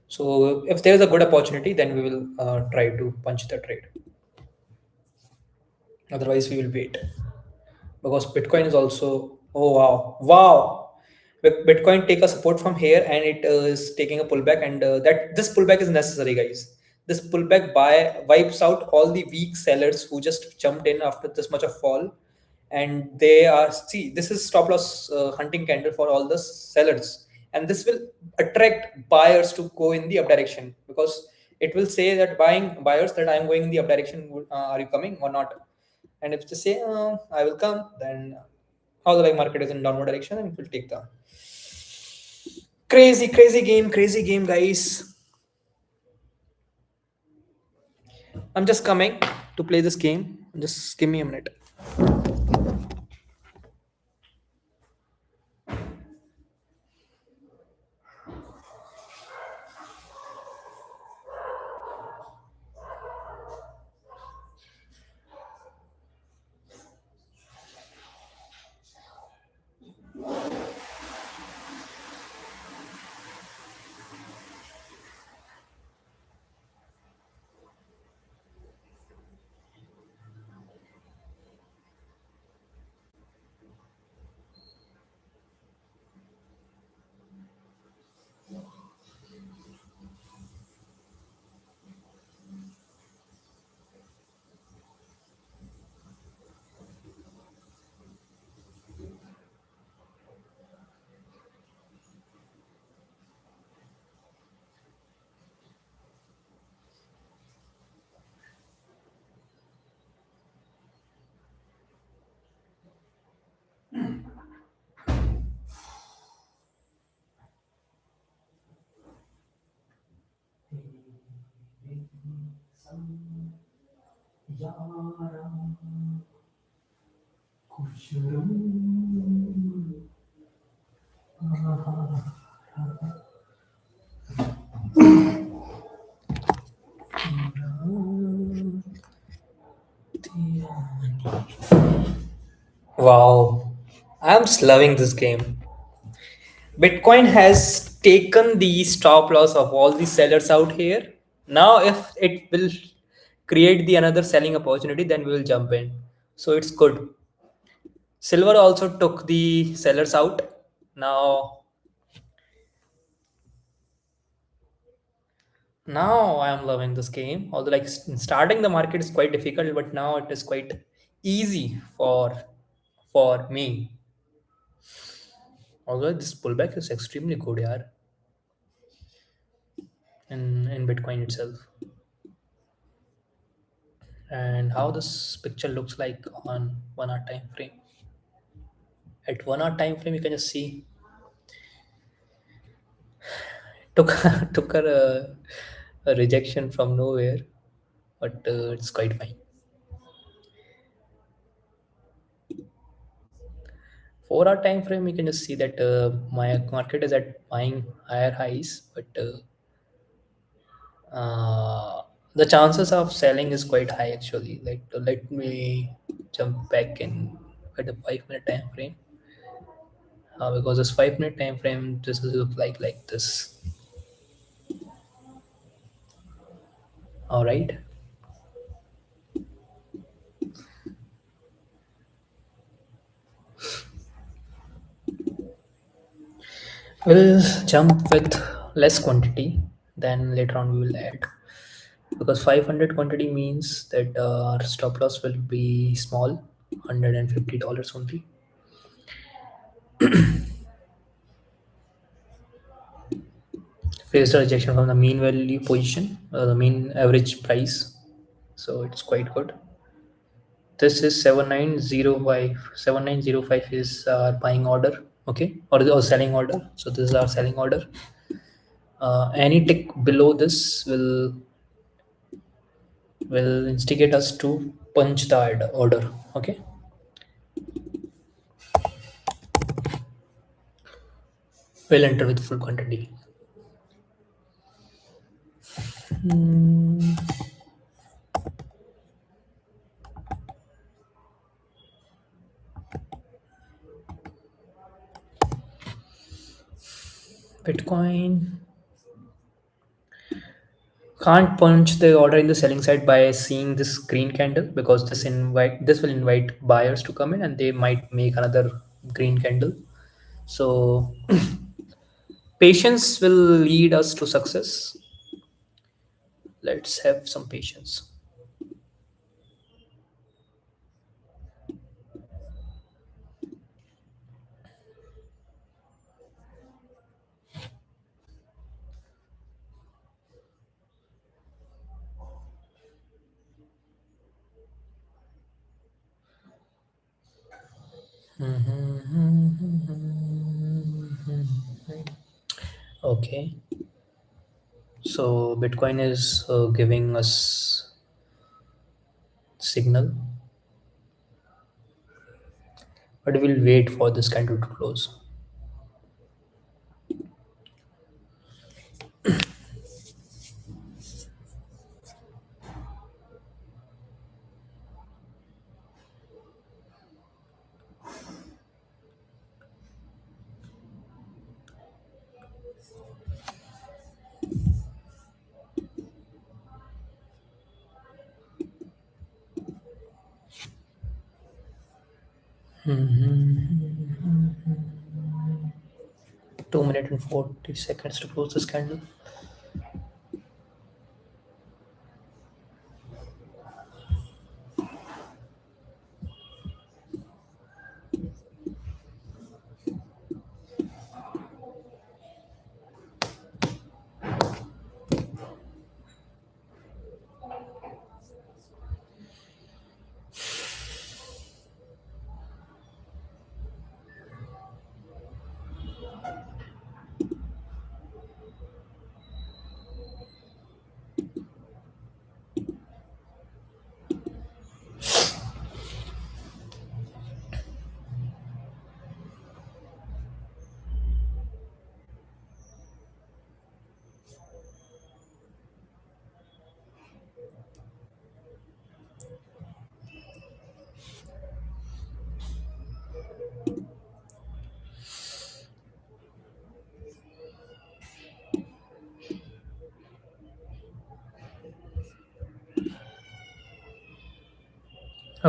So if there is a good opportunity, then we will try to punch the trade. Otherwise, we will wait. Because Bitcoin is also, oh wow, wow. Bitcoin take a support from here, and it is taking a pullback, and that this pullback is necessary, guys. This pullback buy wipes out all the weak sellers who just jumped in after this much of fall, and they are, see, this is stop loss hunting candle for all the sellers, and this will attract buyers to go in the up direction, because it will say that buying buyers that I am going in the up direction, are you coming or not? And if they say, I will come, then how the like market is in downward direction, and it will take the crazy game, guys. I'm just coming to play this game. Just give me a minute. Wow, I'm just loving this game. Bitcoin has taken the stop loss of all the sellers out here. Now, if it will create the another selling opportunity, then we will jump in. So it's good. Silver also took the sellers out. Now I am loving this game. Although like starting the market is quite difficult, but now it is quite easy for me. Although this pullback is extremely good, yeah, in Bitcoin itself. And how this picture looks like on 1 hour time frame. At 1 hour time frame, you can just see took took a rejection from nowhere, but it's quite fine. 4 hour time frame, you can just see that my market is at buying higher highs, but the chances of selling is quite high actually. Like let me jump back in at a 5 minute time frame, because this 5 minute time frame this will look like this. All right, we'll jump with less quantity, then later on we will add, because 500 quantity means that our stop loss will be small, $150 only. Faced a rejection from the mean value position, the mean average price, so it's quite good. This is 7905. 7905 is our buying order, okay, or selling order. So this is our selling order. Any tick below this will instigate us to punch the order, okay. We'll enter with full quantity. Bitcoin can't punch the order in the selling side by seeing this green candle, because this will invite buyers to come in and they might make another green candle. So patience will lead us to success. Let's have some patience. Okay, so Bitcoin is giving us signal, but we'll wait for this candle to close. Mhm. 2 minutes and 40 seconds to close this candle.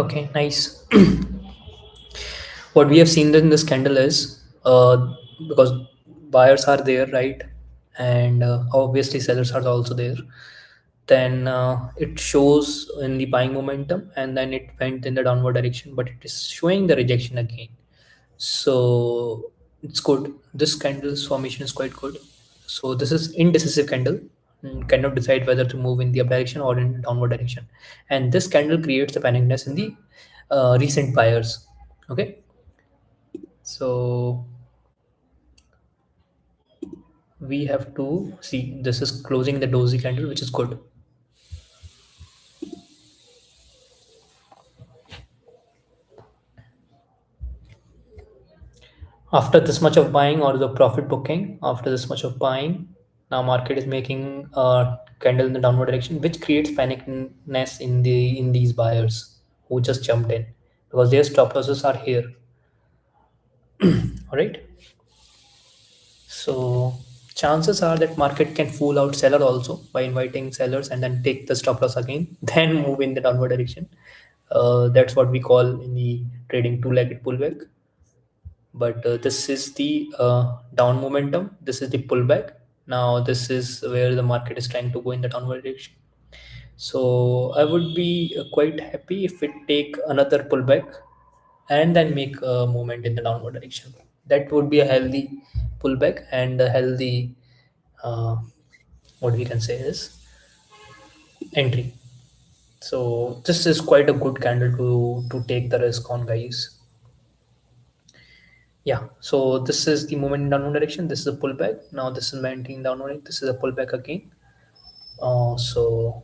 Okay, nice. What we have seen in this candle is because buyers are there, right? And obviously sellers are also there. Then it shows in the buying momentum, and then it went in the downward direction, but it is showing the rejection again. So it's good. This candle's formation is quite good. So this is indecisive candle, cannot decide whether to move in the up direction or in downward direction. And this candle creates the panicness in the recent buyers. Okay, so we have to see this is closing the dozy candle, which is good. After this much of buying or the profit booking, after this much of buying, now market is making a candle in the downward direction, which creates panicness in these buyers who just jumped in because their stop losses are here. All right. So chances are that market can fool out seller also by inviting sellers and then take the stop loss again, then move in the downward direction. That's what we call in the trading two-legged pullback. But this is the down momentum. This is the pullback. Now this is where the market is trying to go in the downward direction. So I would be quite happy if it take another pullback and then make a movement in the downward direction. That would be a healthy pullback and a healthy uh, what we can say is entry. So this is quite a good candle to take the risk on, guys. Yeah, so this is the movement in downward direction. This is a pullback. Now this is maintaining downward. This is a pullback again. So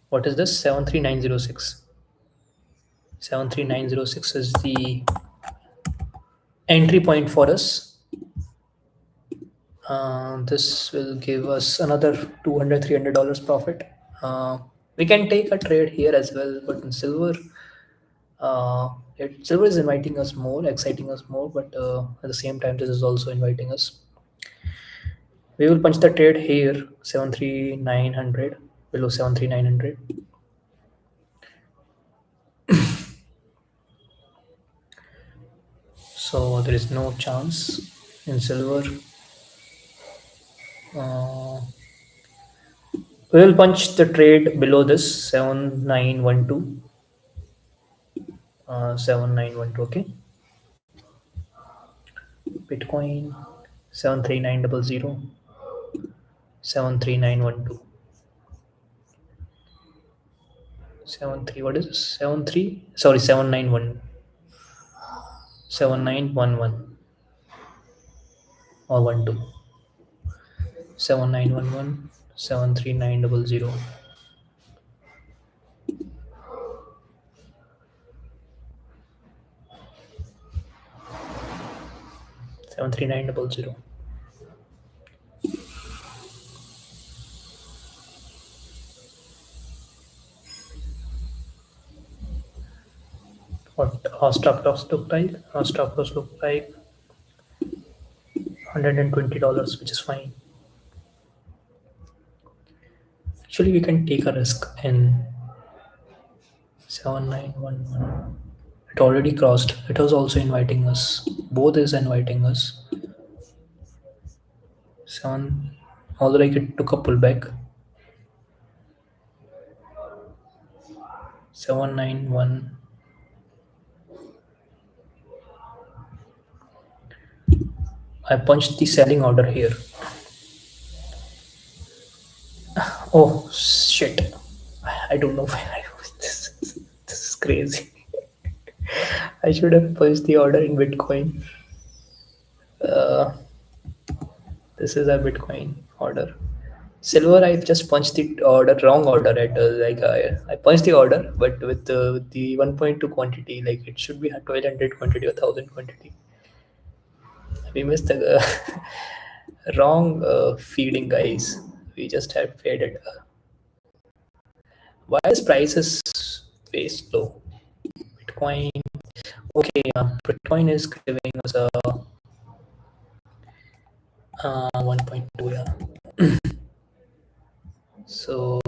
what is this? 73906. 73906 is the entry point for us. This will give us another $200 $300 profit. We can take a trade here as well, but in silver, silver is inviting us more, exciting us more, but at the same time, this is also inviting us. We will punch the trade here, 73900, below 73900. So there is no chance in silver. Uh, we will punch the trade below this 7912. 7912, okay. Bitcoin 73900, 73912. 73, what is this? 73, sorry, 791, 7911 or 12. 7911, 73900, 73900. What our stop loss look like? Our stop loss look like $120, which is fine. Actually, we can take a risk in 7911. It already crossed. It was also inviting us. Both is inviting us. 7, although like it took a pullback. 791. I punched the selling order here. Oh shit! I don't know why I was this. This is crazy. I should have punched the order in Bitcoin. Uh, this is a Bitcoin order. Silver, I've just punched the order, wrong order at I punched the order, but with the 1.2 quantity, like it should be a 1200 quantity or 1000 quantity. We missed the wrong feeding, guys. We just had fed it. Why is prices way slow? Bitcoin. Okay, Bitcoin is giving us a 1.2. Yeah. So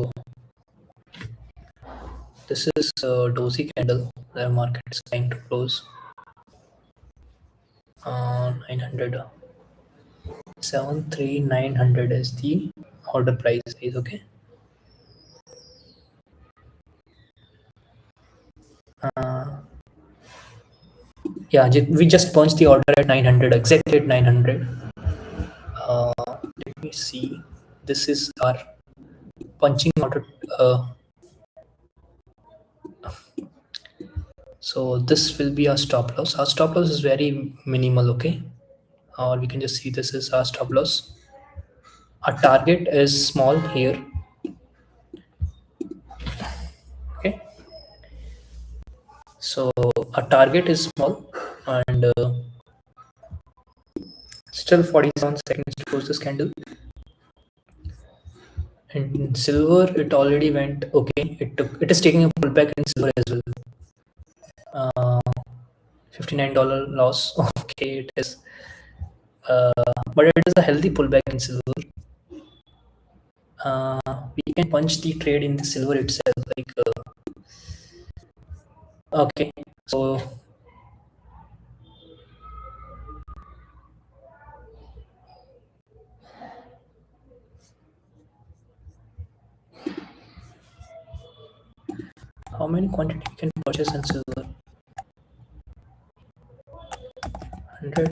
This is a dozy candle. The market is trying to close 900. 73900 is the order price. Is okay. Uh, yeah, we just punched the order at 900, exactly at 900. Let me see. This is our punching order. So this will be our stop loss. Our stop loss is very minimal, okay? Or we can just see this is our stop loss. Our target is small here, okay? So our target is small, and still 47 seconds to close this candle. And silver, it already went okay. It is taking a pullback in silver as well. Uh, $59 loss. Okay, it is. Uh, but it is a healthy pullback in silver. Uh, we can punch the trade in the silver itself. Like, okay, so how many quantity we can purchase in silver? 100,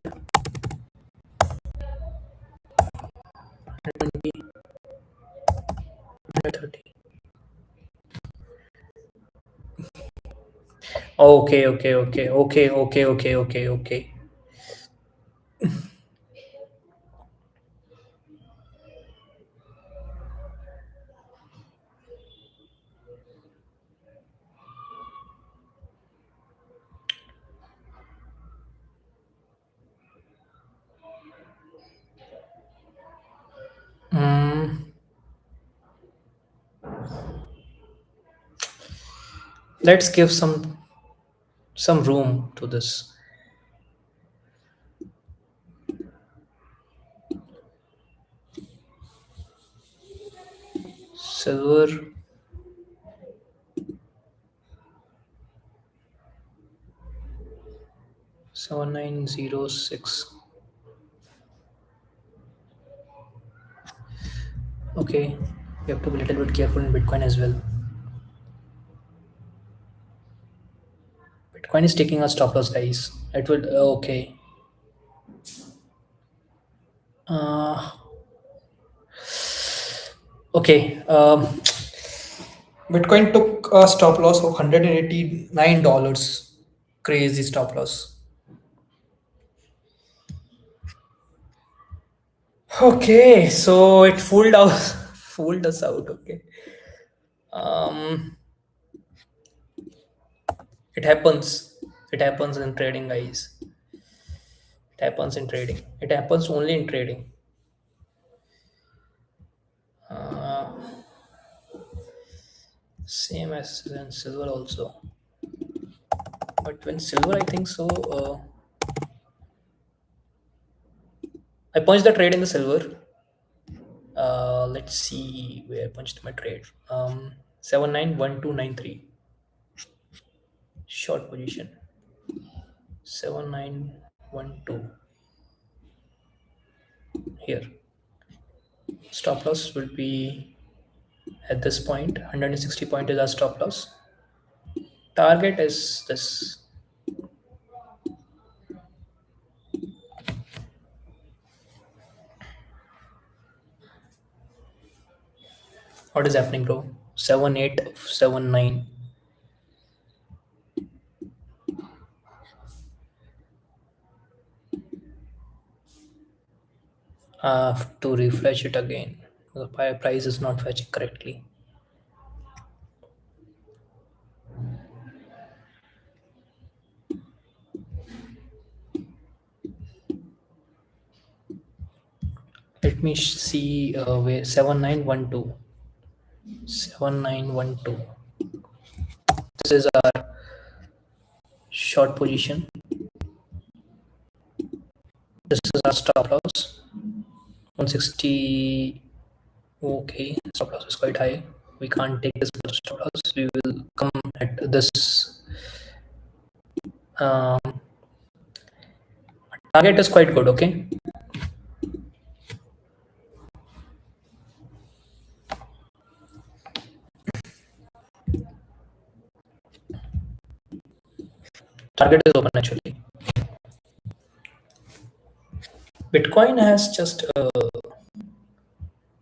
120, 130. Okay, okay, okay, okay, okay, okay, okay, okay. Mm, let's give some room to this. Silver, 7906. Okay, we have to be a little bit careful in Bitcoin as well. Bitcoin is taking a stop loss, guys. It will okay. Uh, okay. Bitcoin took a stop loss of $189. Crazy stop loss. Okay, so it fooled us, fooled us out. Okay. Um, it happens. It happens in trading, guys. It happens in trading. It happens only in trading. Uh, Same as in silver also. But when silver, I think so. I punched the trade in the silver. Let's see where I punched my trade. 791293 short position. 7912 here. Stop loss will be at this point. 160 point is our stop loss. Target is this. What is happening, bro? 7879. To refresh it again. The price is not fetching correctly. Let me see where 7912. 7912. This is our short position. This is our stop loss. 160. Okay, stop loss is quite high. We can't take this for stop loss. We will come at this um, target is quite good. Okay, target is open actually. Bitcoin has just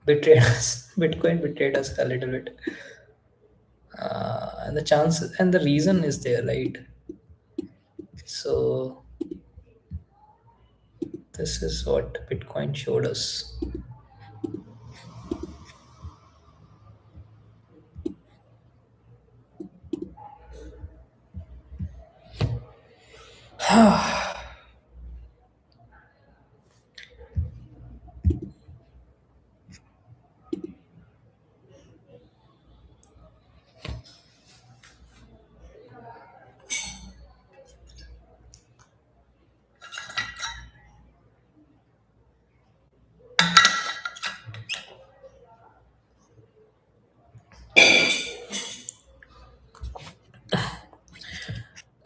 betrayed us. Bitcoin betrayed us a little bit, and the chances and the reason is there, right? So this is what Bitcoin showed us.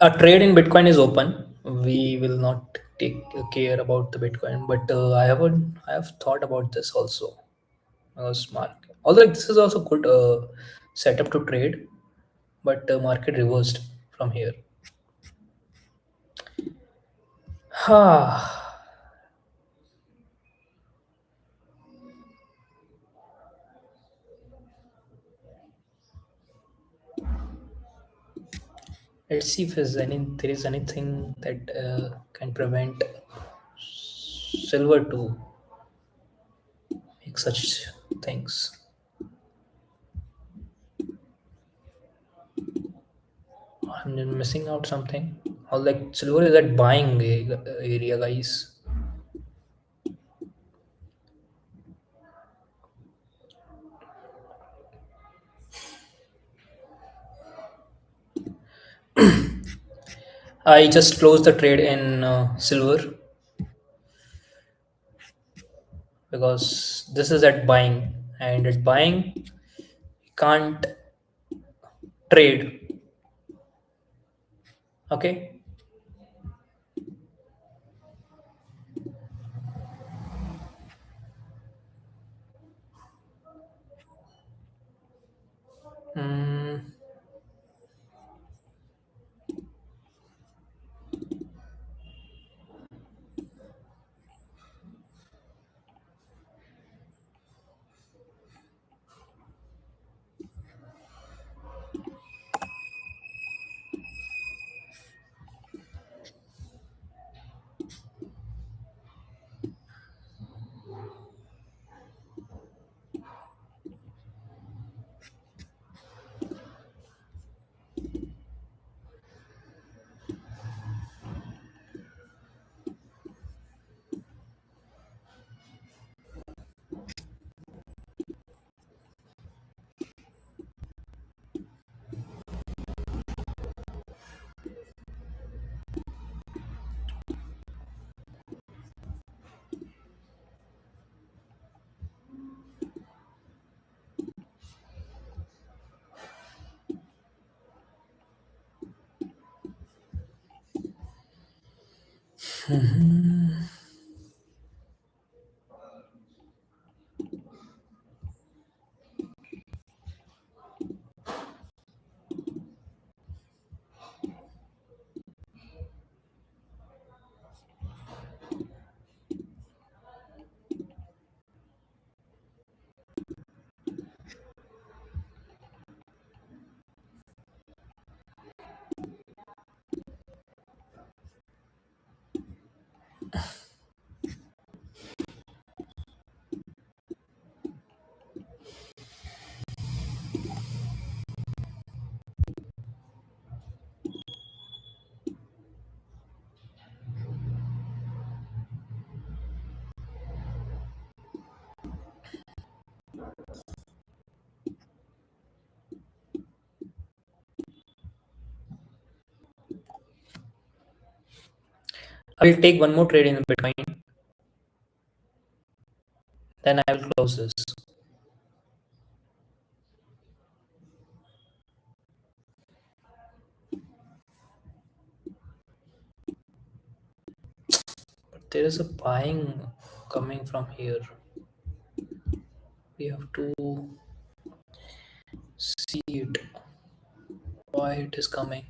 A trade in Bitcoin is open. We will not take care about the Bitcoin, but I have thought about this also. Smart. Although this is also good setup to trade, but market reversed from here. Let's see if there is anything that can prevent silver to make such things. I'm missing out something. Or like silver is at buying area, guys. I just closed the trade in silver because this is at buying, and at buying you can't trade. Okay. Mm, I will take one more trade in Bitcoin, then I will close this. there is a buying coming from here. We have to see it, why it is coming.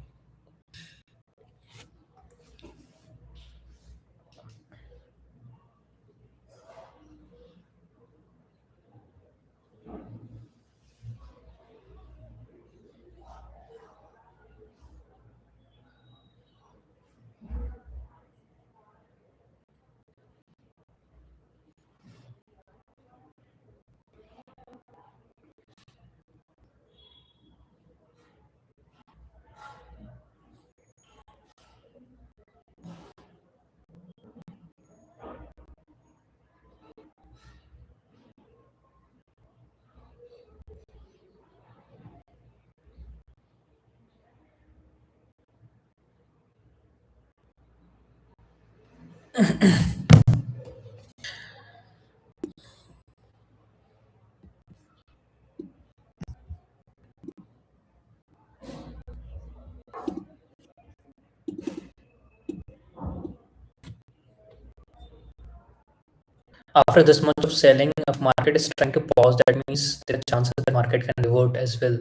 After this much of selling, if market is trying to pause, that means there are chances the market can revert as well,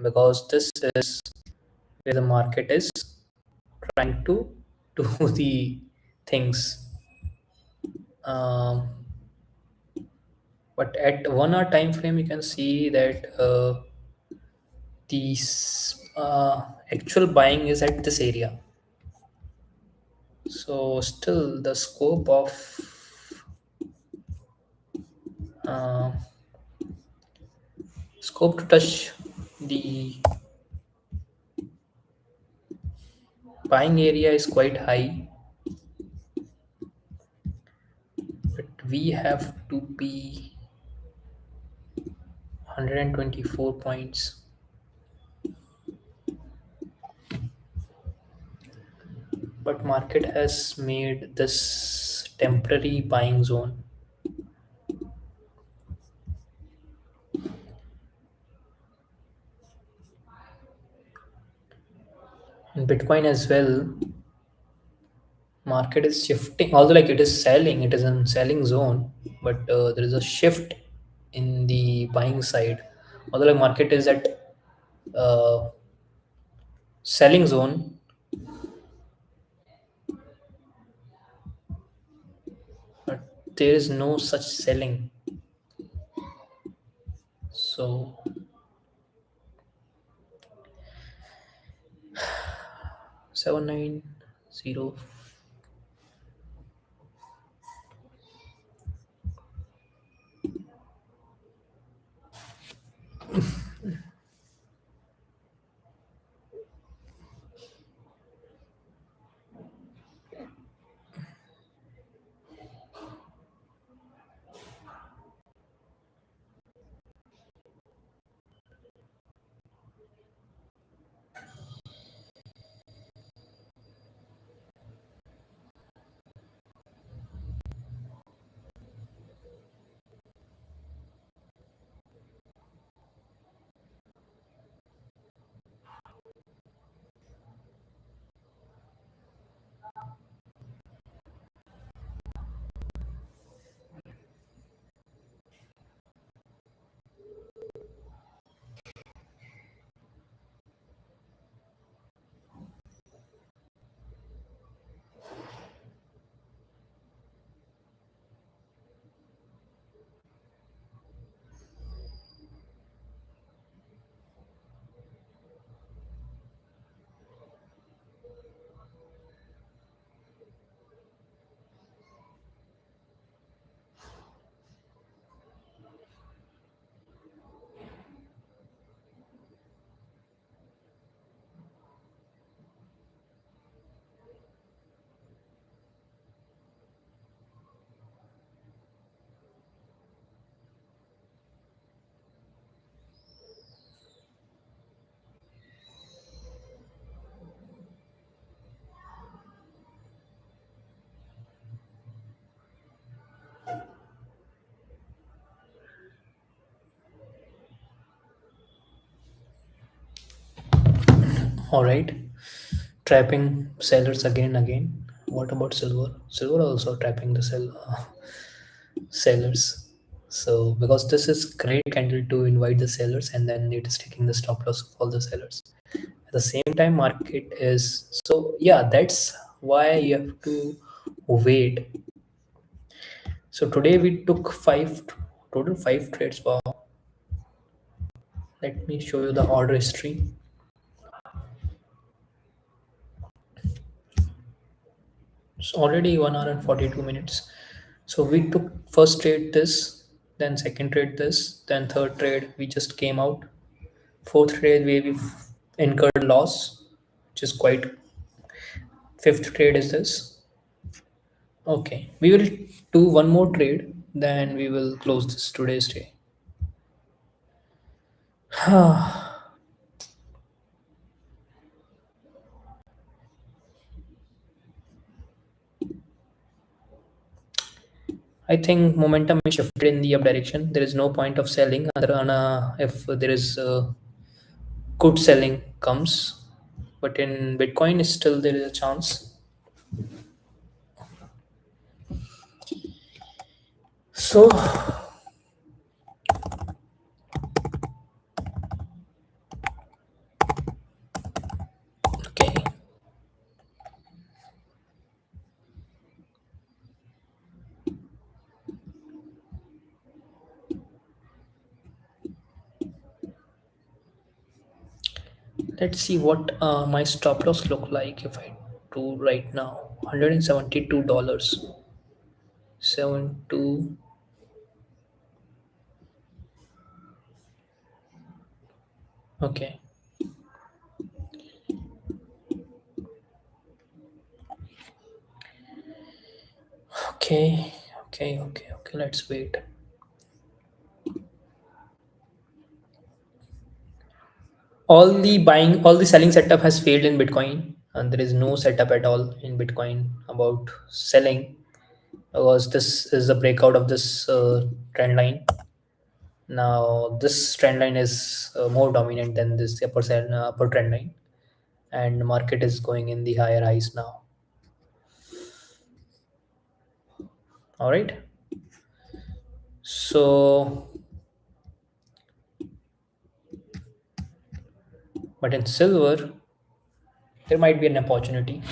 because this is where the market is trying to do the things. Um, but at 1 hour time frame, you can see that the actual buying is at this area. So still the uh, scope to touch the buying area is quite high, but we have to be 124 points. But market has made this temporary buying zone. And Bitcoin as well, market is shifting. Although like it is selling, it is in selling zone, but there is a shift in the buying side. Although like market is at uh, selling zone, but there is no such selling. So 790. All right, trapping sellers again and again. what about silver? Silver also trapping the sellers. So because this is great candle to invite the sellers, and then it is taking the stop loss of all the sellers. At the same time, market is so yeah. That's why you have to wait. So today we took total five trades. Wow. Let me show you the order history. It's already 1 hour and 42 minutes. So we took first trade this, then second trade this, then third trade we just came out. Fourth trade we incurred loss, which is quite. Fifth trade is this. Okay, we will do one more trade, then we will close this today's day. I think momentum is shifted in the up direction. There is no point of selling other than if there is good selling comes. But in Bitcoin, still there is a chance. So, okay, let's see what my stop loss look like if I do right now. $172. 72. Okay. Okay. Okay. Okay. Okay. Let's wait. All the selling setup has failed in Bitcoin, and there is no setup at all in Bitcoin about selling because this is a breakout of this trend line. Now, this trend line is more dominant than this upper trend line, and the market is going in the higher highs now. All right. So, but in silver, there might be an opportunity.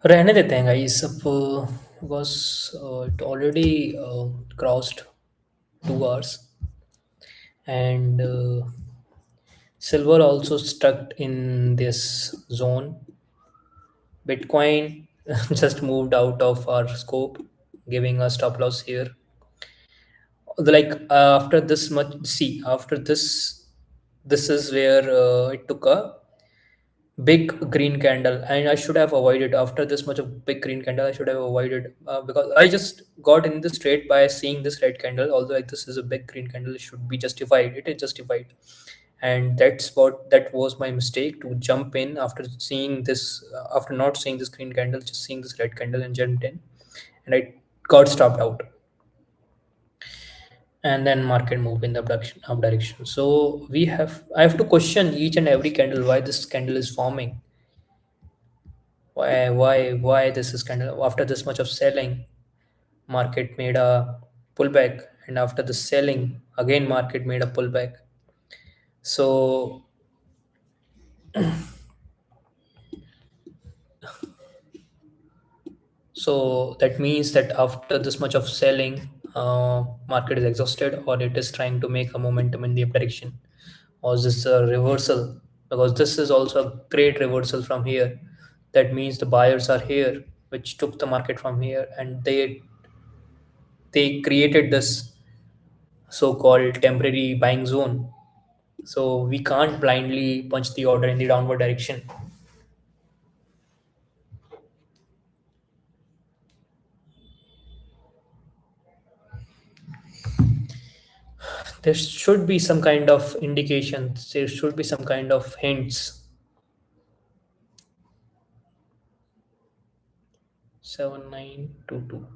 रहने देते हैं guys अब because it already crossed 2 hours and silver also stuck in this zone. Bitcoin just moved out of our scope, giving us stop loss here. Like after this much, see, after this is where it took a big green candle, and I should have avoided after this much of big green candle. I should have avoided because I just got in this trade by seeing this red candle. Although like this is a big green candle, it should be justified. It is justified, and that was my mistake to jump in after seeing this after not seeing this green candle, just seeing this red candle and jumped in, and I got stopped out, and then market move in the up direction. So I have to question each and every candle why this candle is forming, why this is candle after this much of selling, market made a pullback, and after the selling again market made a pullback. So so that means that after this much of selling, market is exhausted or it is trying to make a momentum in the up direction, or is this a reversal? Because this is also a great reversal from here. That means the buyers are here, which took the market from here, and they created this so-called temporary buying zone. So we can't blindly punch the order in the downward direction. There should be some kind of indications. There should be some kind of hints. 7922.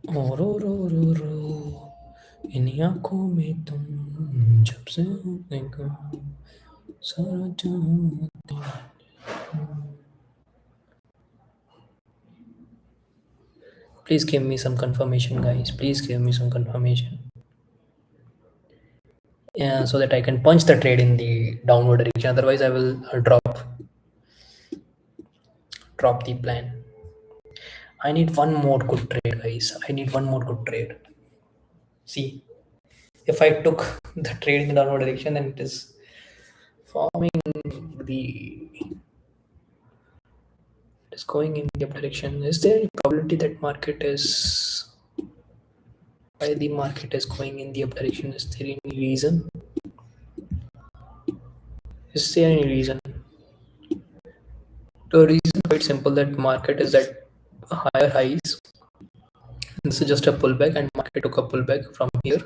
ओ रो इन आंखों में तुम जब से होने का सारा जहां। Please give me some confirmation, guys. Please give me some confirmation. Yeah, so that I can punch the trade in the downward direction. Otherwise, I will drop the plan. I need one more good trade, guys. I need one more good trade. See, if I took the trade in the downward direction, then it is forming the it is going in the up direction. Is there any probability that market is why the market is going in the up direction? Is there any reason? Is there any reason? The reason is quite simple that market is at higher highs. This is just a pullback, and market took a pullback from here.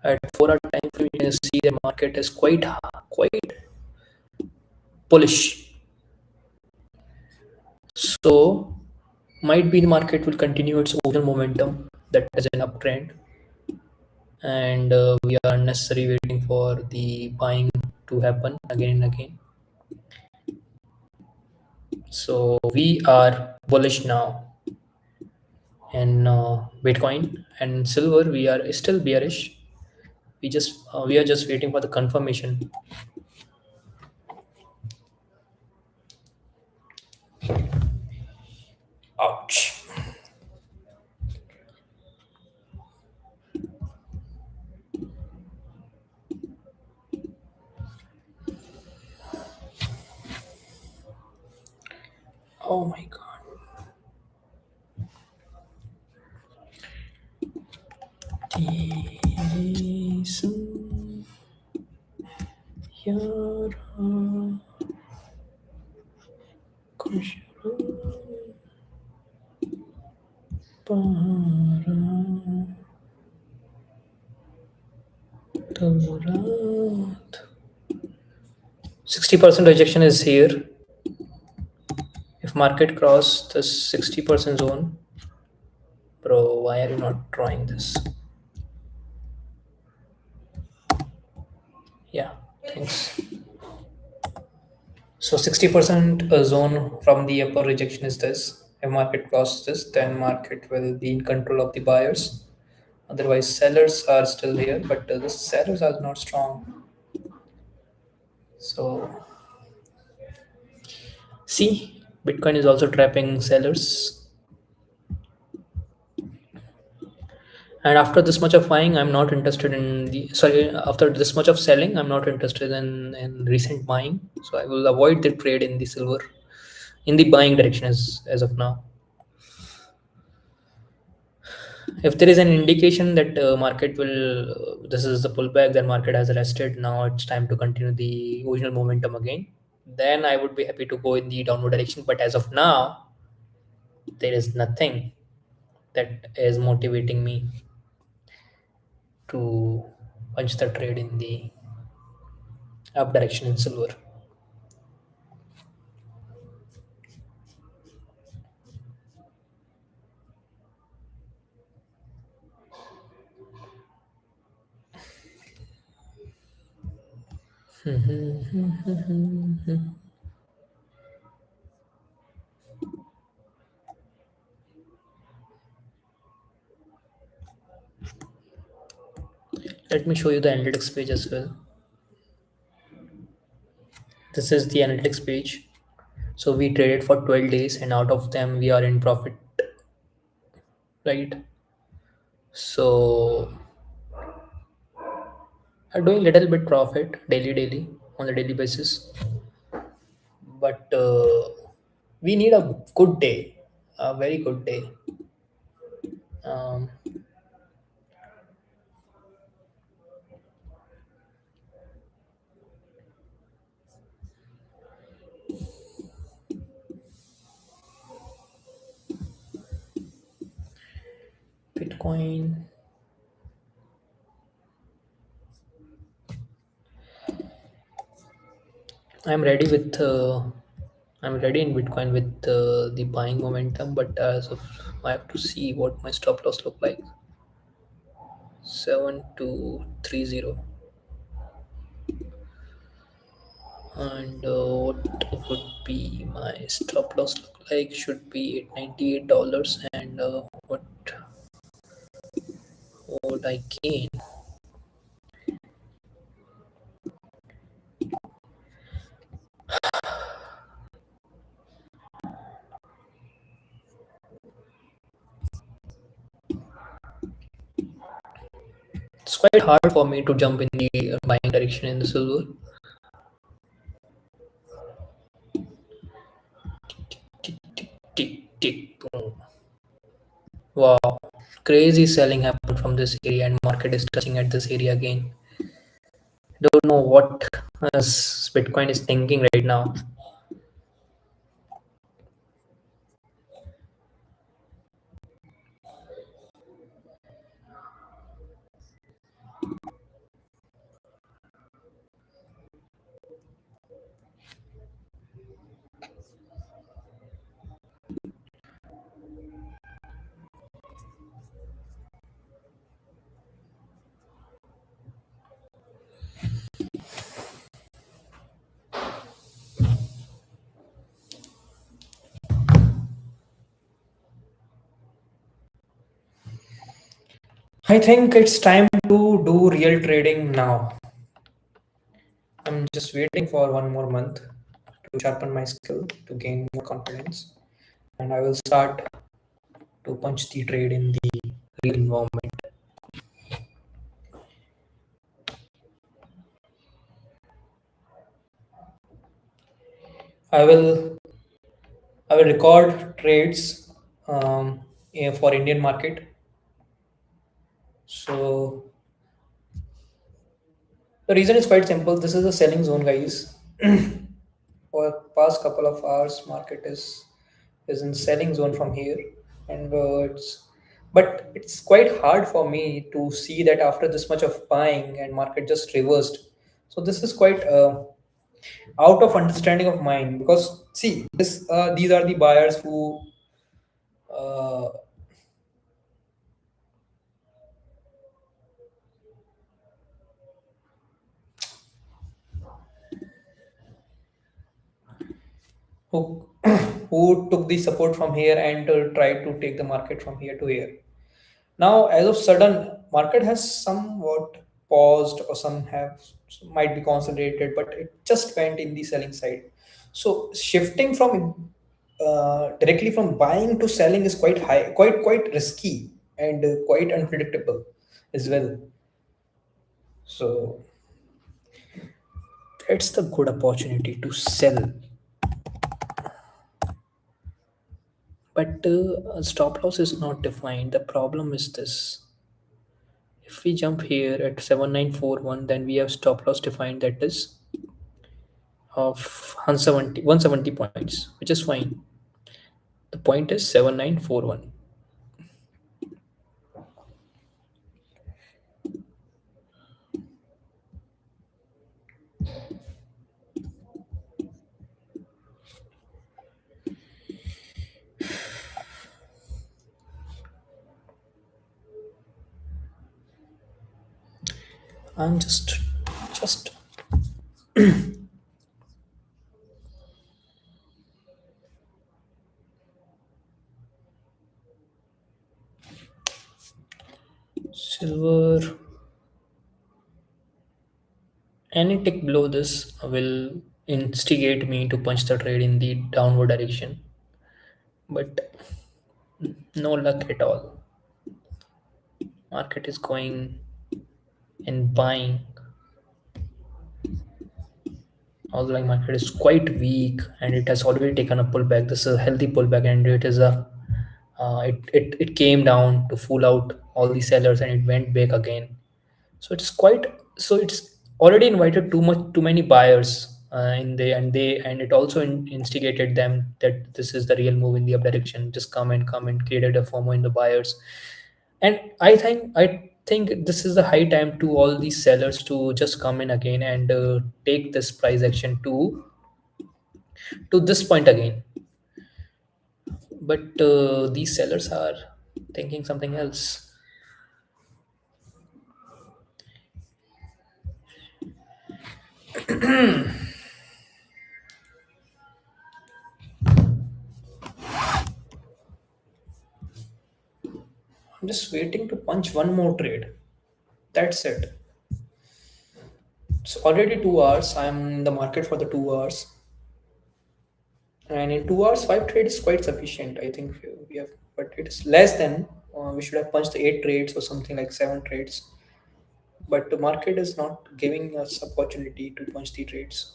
At 4 hour time frame, you can see the market is quite bullish. So might be the market will continue its original momentum that is an uptrend, and we are unnecessary waiting for the buying to happen again and again. So we are bullish now in Bitcoin and silver. We are still bearish. We are just waiting for the confirmation. Ouch. Oh my god. तेरी सुन Yara, Kushara, Para, Tarat. 60% rejection is here. If market cross the 60% zone, bro, why are you not drawing this? Yeah, thanks. So 60% zone from the upper rejection is this. If market crosses this, then market will be in control of the buyers. Otherwise, sellers are still here, but the sellers are not strong. So see, Bitcoin is also trapping sellers. And after this much of buying, I'm not interested in the sorry. After this much of selling, I'm not interested in recent buying. So I will avoid the trade in the silver in the buying direction as of now. If there is an indication that market will this is the pullback, then market has rested, now it's time to continue the original momentum again, then I would be happy to go in the downward direction. But as of now, there is nothing that is motivating me to punch the trade in the up direction in silver. Let me show you the analytics page as well. This is the analytics page. So we traded for 12 days and out of them we are in profit, right? So I'm doing little bit profit daily on a daily basis, but we need a good day, a very good day. Um, Bitcoin. I'm ready with. I'm ready in Bitcoin with the buying momentum, but as of I have to see what my stop loss look like. 7230, and what would be my stop loss look like? Should be $98, and what would I gain? It's quite hard for me to jump in the buying direction in the silver. Tick, tick, tick, tick, boom. Wow, crazy selling happened from this area, and market is touching at this area again. Don't know what Bitcoin is thinking right now. I think it's time to do real trading now. I'm just waiting for one more month to sharpen my skill, to gain more confidence, and I will start to punch the trade in the real environment. I will I will record trades for Indian market. So The reason is quite simple. This is a selling zone, guys. For past couple of hours, market is in selling zone from here, and but it's quite hard for me to see that after this much of buying and market just reversed. So this is quite out of understanding of mine, because see this these are the buyers uh, who who took the support from here and tried to take the market from here to here. Now, as of sudden, market has somewhat paused, or some have might be consolidated, but it just went in the selling side. So shifting from directly from buying to selling is quite high, quite risky, and quite unpredictable as well. So it's the good opportunity to sell, but a stop loss is not defined. The problem is this: if we jump here at 7941, then we have stop loss defined, that is of 170 points, which is fine. The point is 7941. I'm just silver. Any tick below this will instigate me to punch the trade in the downward direction, but no luck at all. Market is going and buying. Although market is quite weak and it has already taken a pullback. This is a healthy pullback, and it is a it came down to fool out all the sellers and it went back again. So it's already invited too many buyers and it also instigated them that this is the real move in the up direction. Just come and created a FOMO in the buyers. And I think this is the high time to all these sellers to just come in again and take this price action to this point again. But these sellers are thinking something else. I'm just waiting to punch one more trade. That's it. It's already 2 hours. I'm in the market for the 2 hours. And in 2 hours, five trades is quite sufficient. I think we have, but it's less than we should have punched eight trades or something like seven trades. But the market is not giving us opportunity to punch the trades.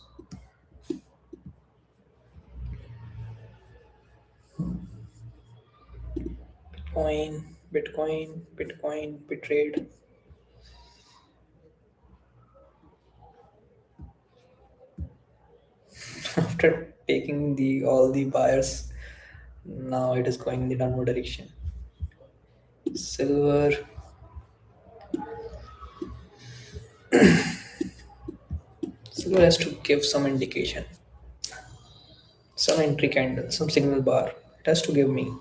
Bitcoin, Bitrade. After taking the all the buyers, now it is going in the downward direction. Silver. Silver has to give some indication, some entry candle, some signal bar. It has to give me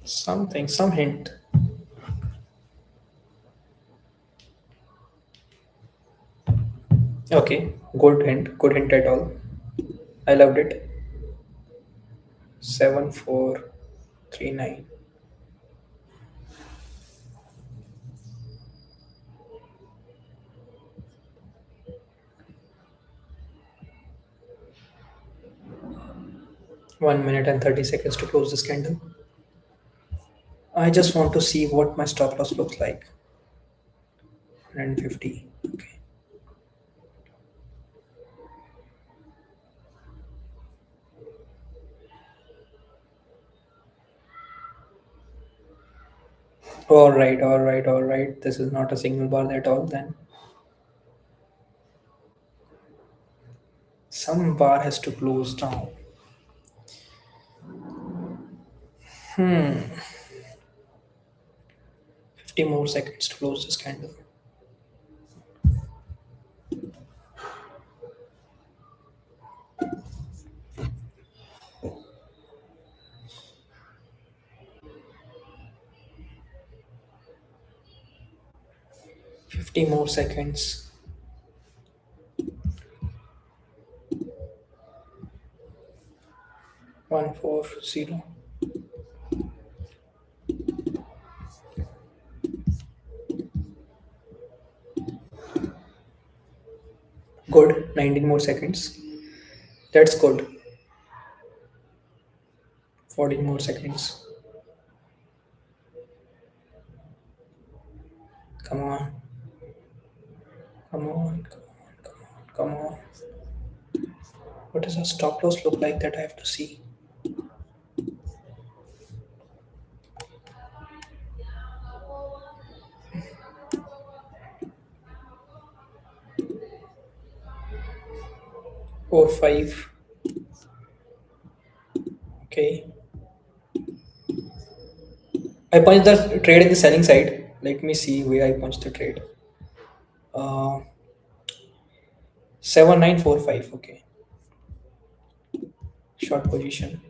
something, some hint. Okay, good hint at all. I loved it. 7439. 1 minute and 30 seconds to close this candle. I just want to see what my stop loss looks like. 150. Okay. All right, all right, all right. This is not a signal bar at all. Then some bar has to close down. 50 more seconds to close this candle. 50 more seconds. 140. Good. 19 more seconds. That's good. 14 more seconds. Come on. Come on. Come on. Come on. Come on. What does a stop loss look like that I have to see? 4, 5. Okay. I punched the trade in the selling side. Let me see where I punched the trade. Uh, 7945. Okay. Short position.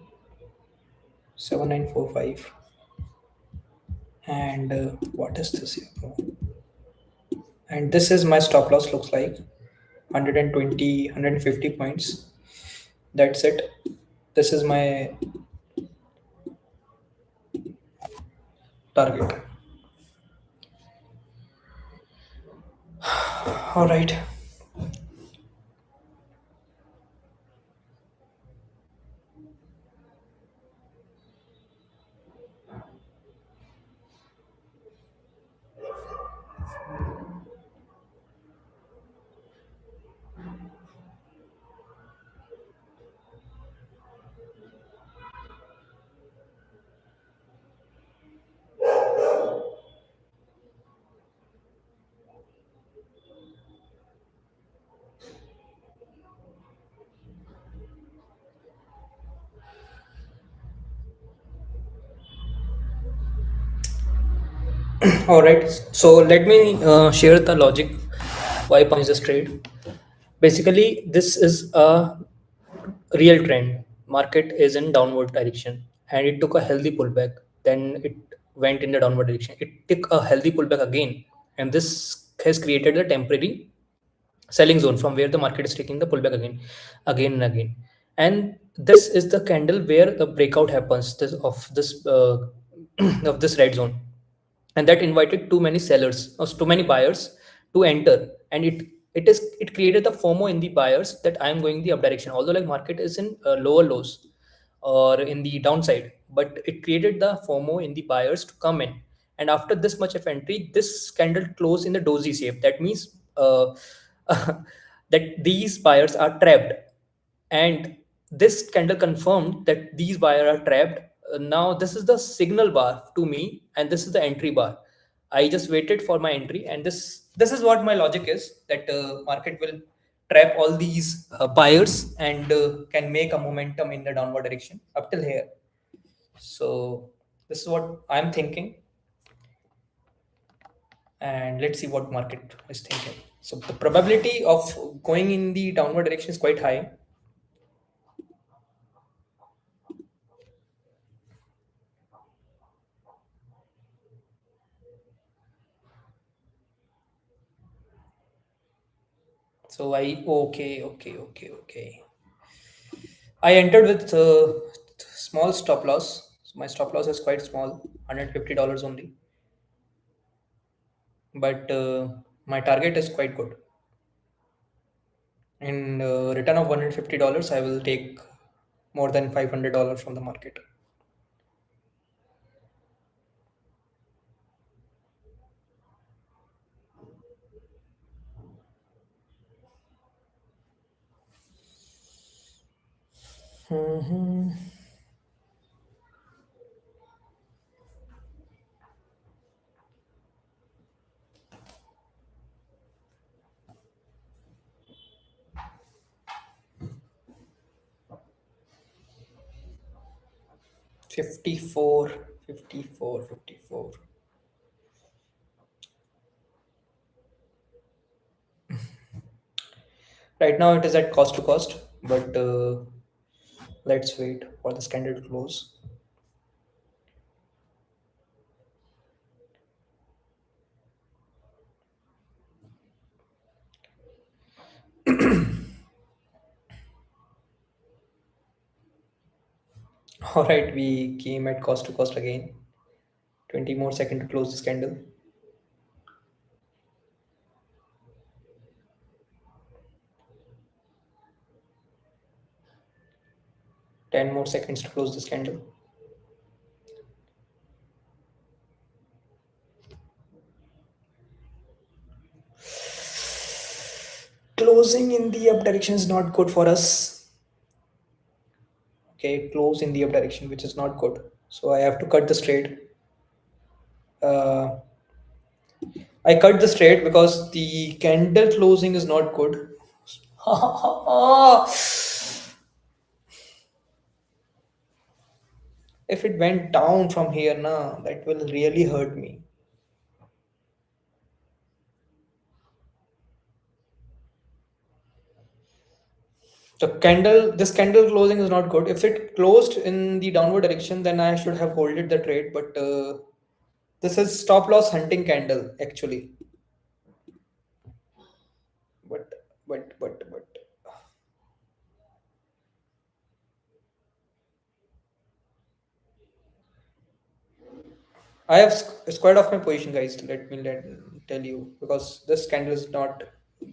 7945. And what is this here, bro? And this is my stop loss looks like 120, 150 points. That's it. This is my target. All right. All right. So let me share the logic why punch this trade. Basically, this is a real trend. Market is in downward direction, and it took a healthy pullback. Then it went in the downward direction. It took a healthy pullback again, and this has created a temporary selling zone from where the market is taking the pullback again and again. And this is the candle where the breakout happens this of this red zone, and that invited too many sellers or too many buyers to enter, and it created the FOMO in the buyers that I am going the up direction, although like market is in lower lows or in the downside, but it created the FOMO in the buyers to come in. And after this much of entry, this candle closed in the dozy shape. That means that these buyers are trapped, and this candle confirmed that these buyers are trapped. Now this is the signal bar to me, and this is the entry bar. I just waited for my entry, and this is what my logic is, that market will trap all these buyers and can make a momentum in the downward direction up till here. So this is what I'm thinking, and let's see what market is thinking. So the probability of going in the downward direction is quite high. So I okay. I entered with small stop loss. So my stop loss is quite small, $150 only. But my target is quite good. In return of $150, I will take more than $500 from the market. 54, 54, 54. Right now it is at cost to cost, but let's wait for the candle to close. All right, we came at cost to cost again. 20 more seconds to close this candle. 10 more seconds to close this candle. Closing in the up direction is not good for us. Okay, close in the up direction, which is not good. So I have to cut the trade. Uh, I cut this trade because the candle closing is not good. If it went down from here, na, that will really hurt me. This candle closing is not good. If it closed in the downward direction, then I should have holded the trade. But this is stop loss hunting candle actually. But but I have squared off my position, guys. Tell you because this candle is not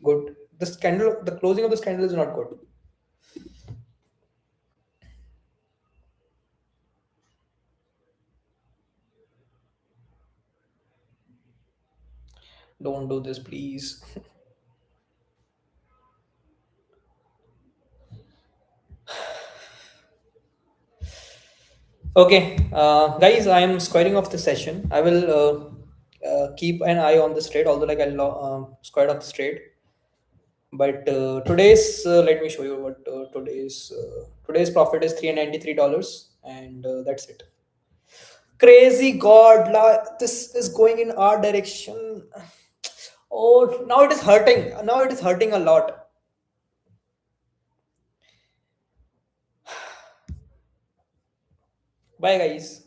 good. This candle, the closing of this candle is not good. Don't do this, please. Okay, guys, I am squaring off the session. I will keep an eye on this trade, although like I'll square off this trade. But today's let me show you what today's profit is $393, and that's it. Crazy God, this is going in our direction. Oh, now it is hurting. Now it is hurting a lot. Bye, guys.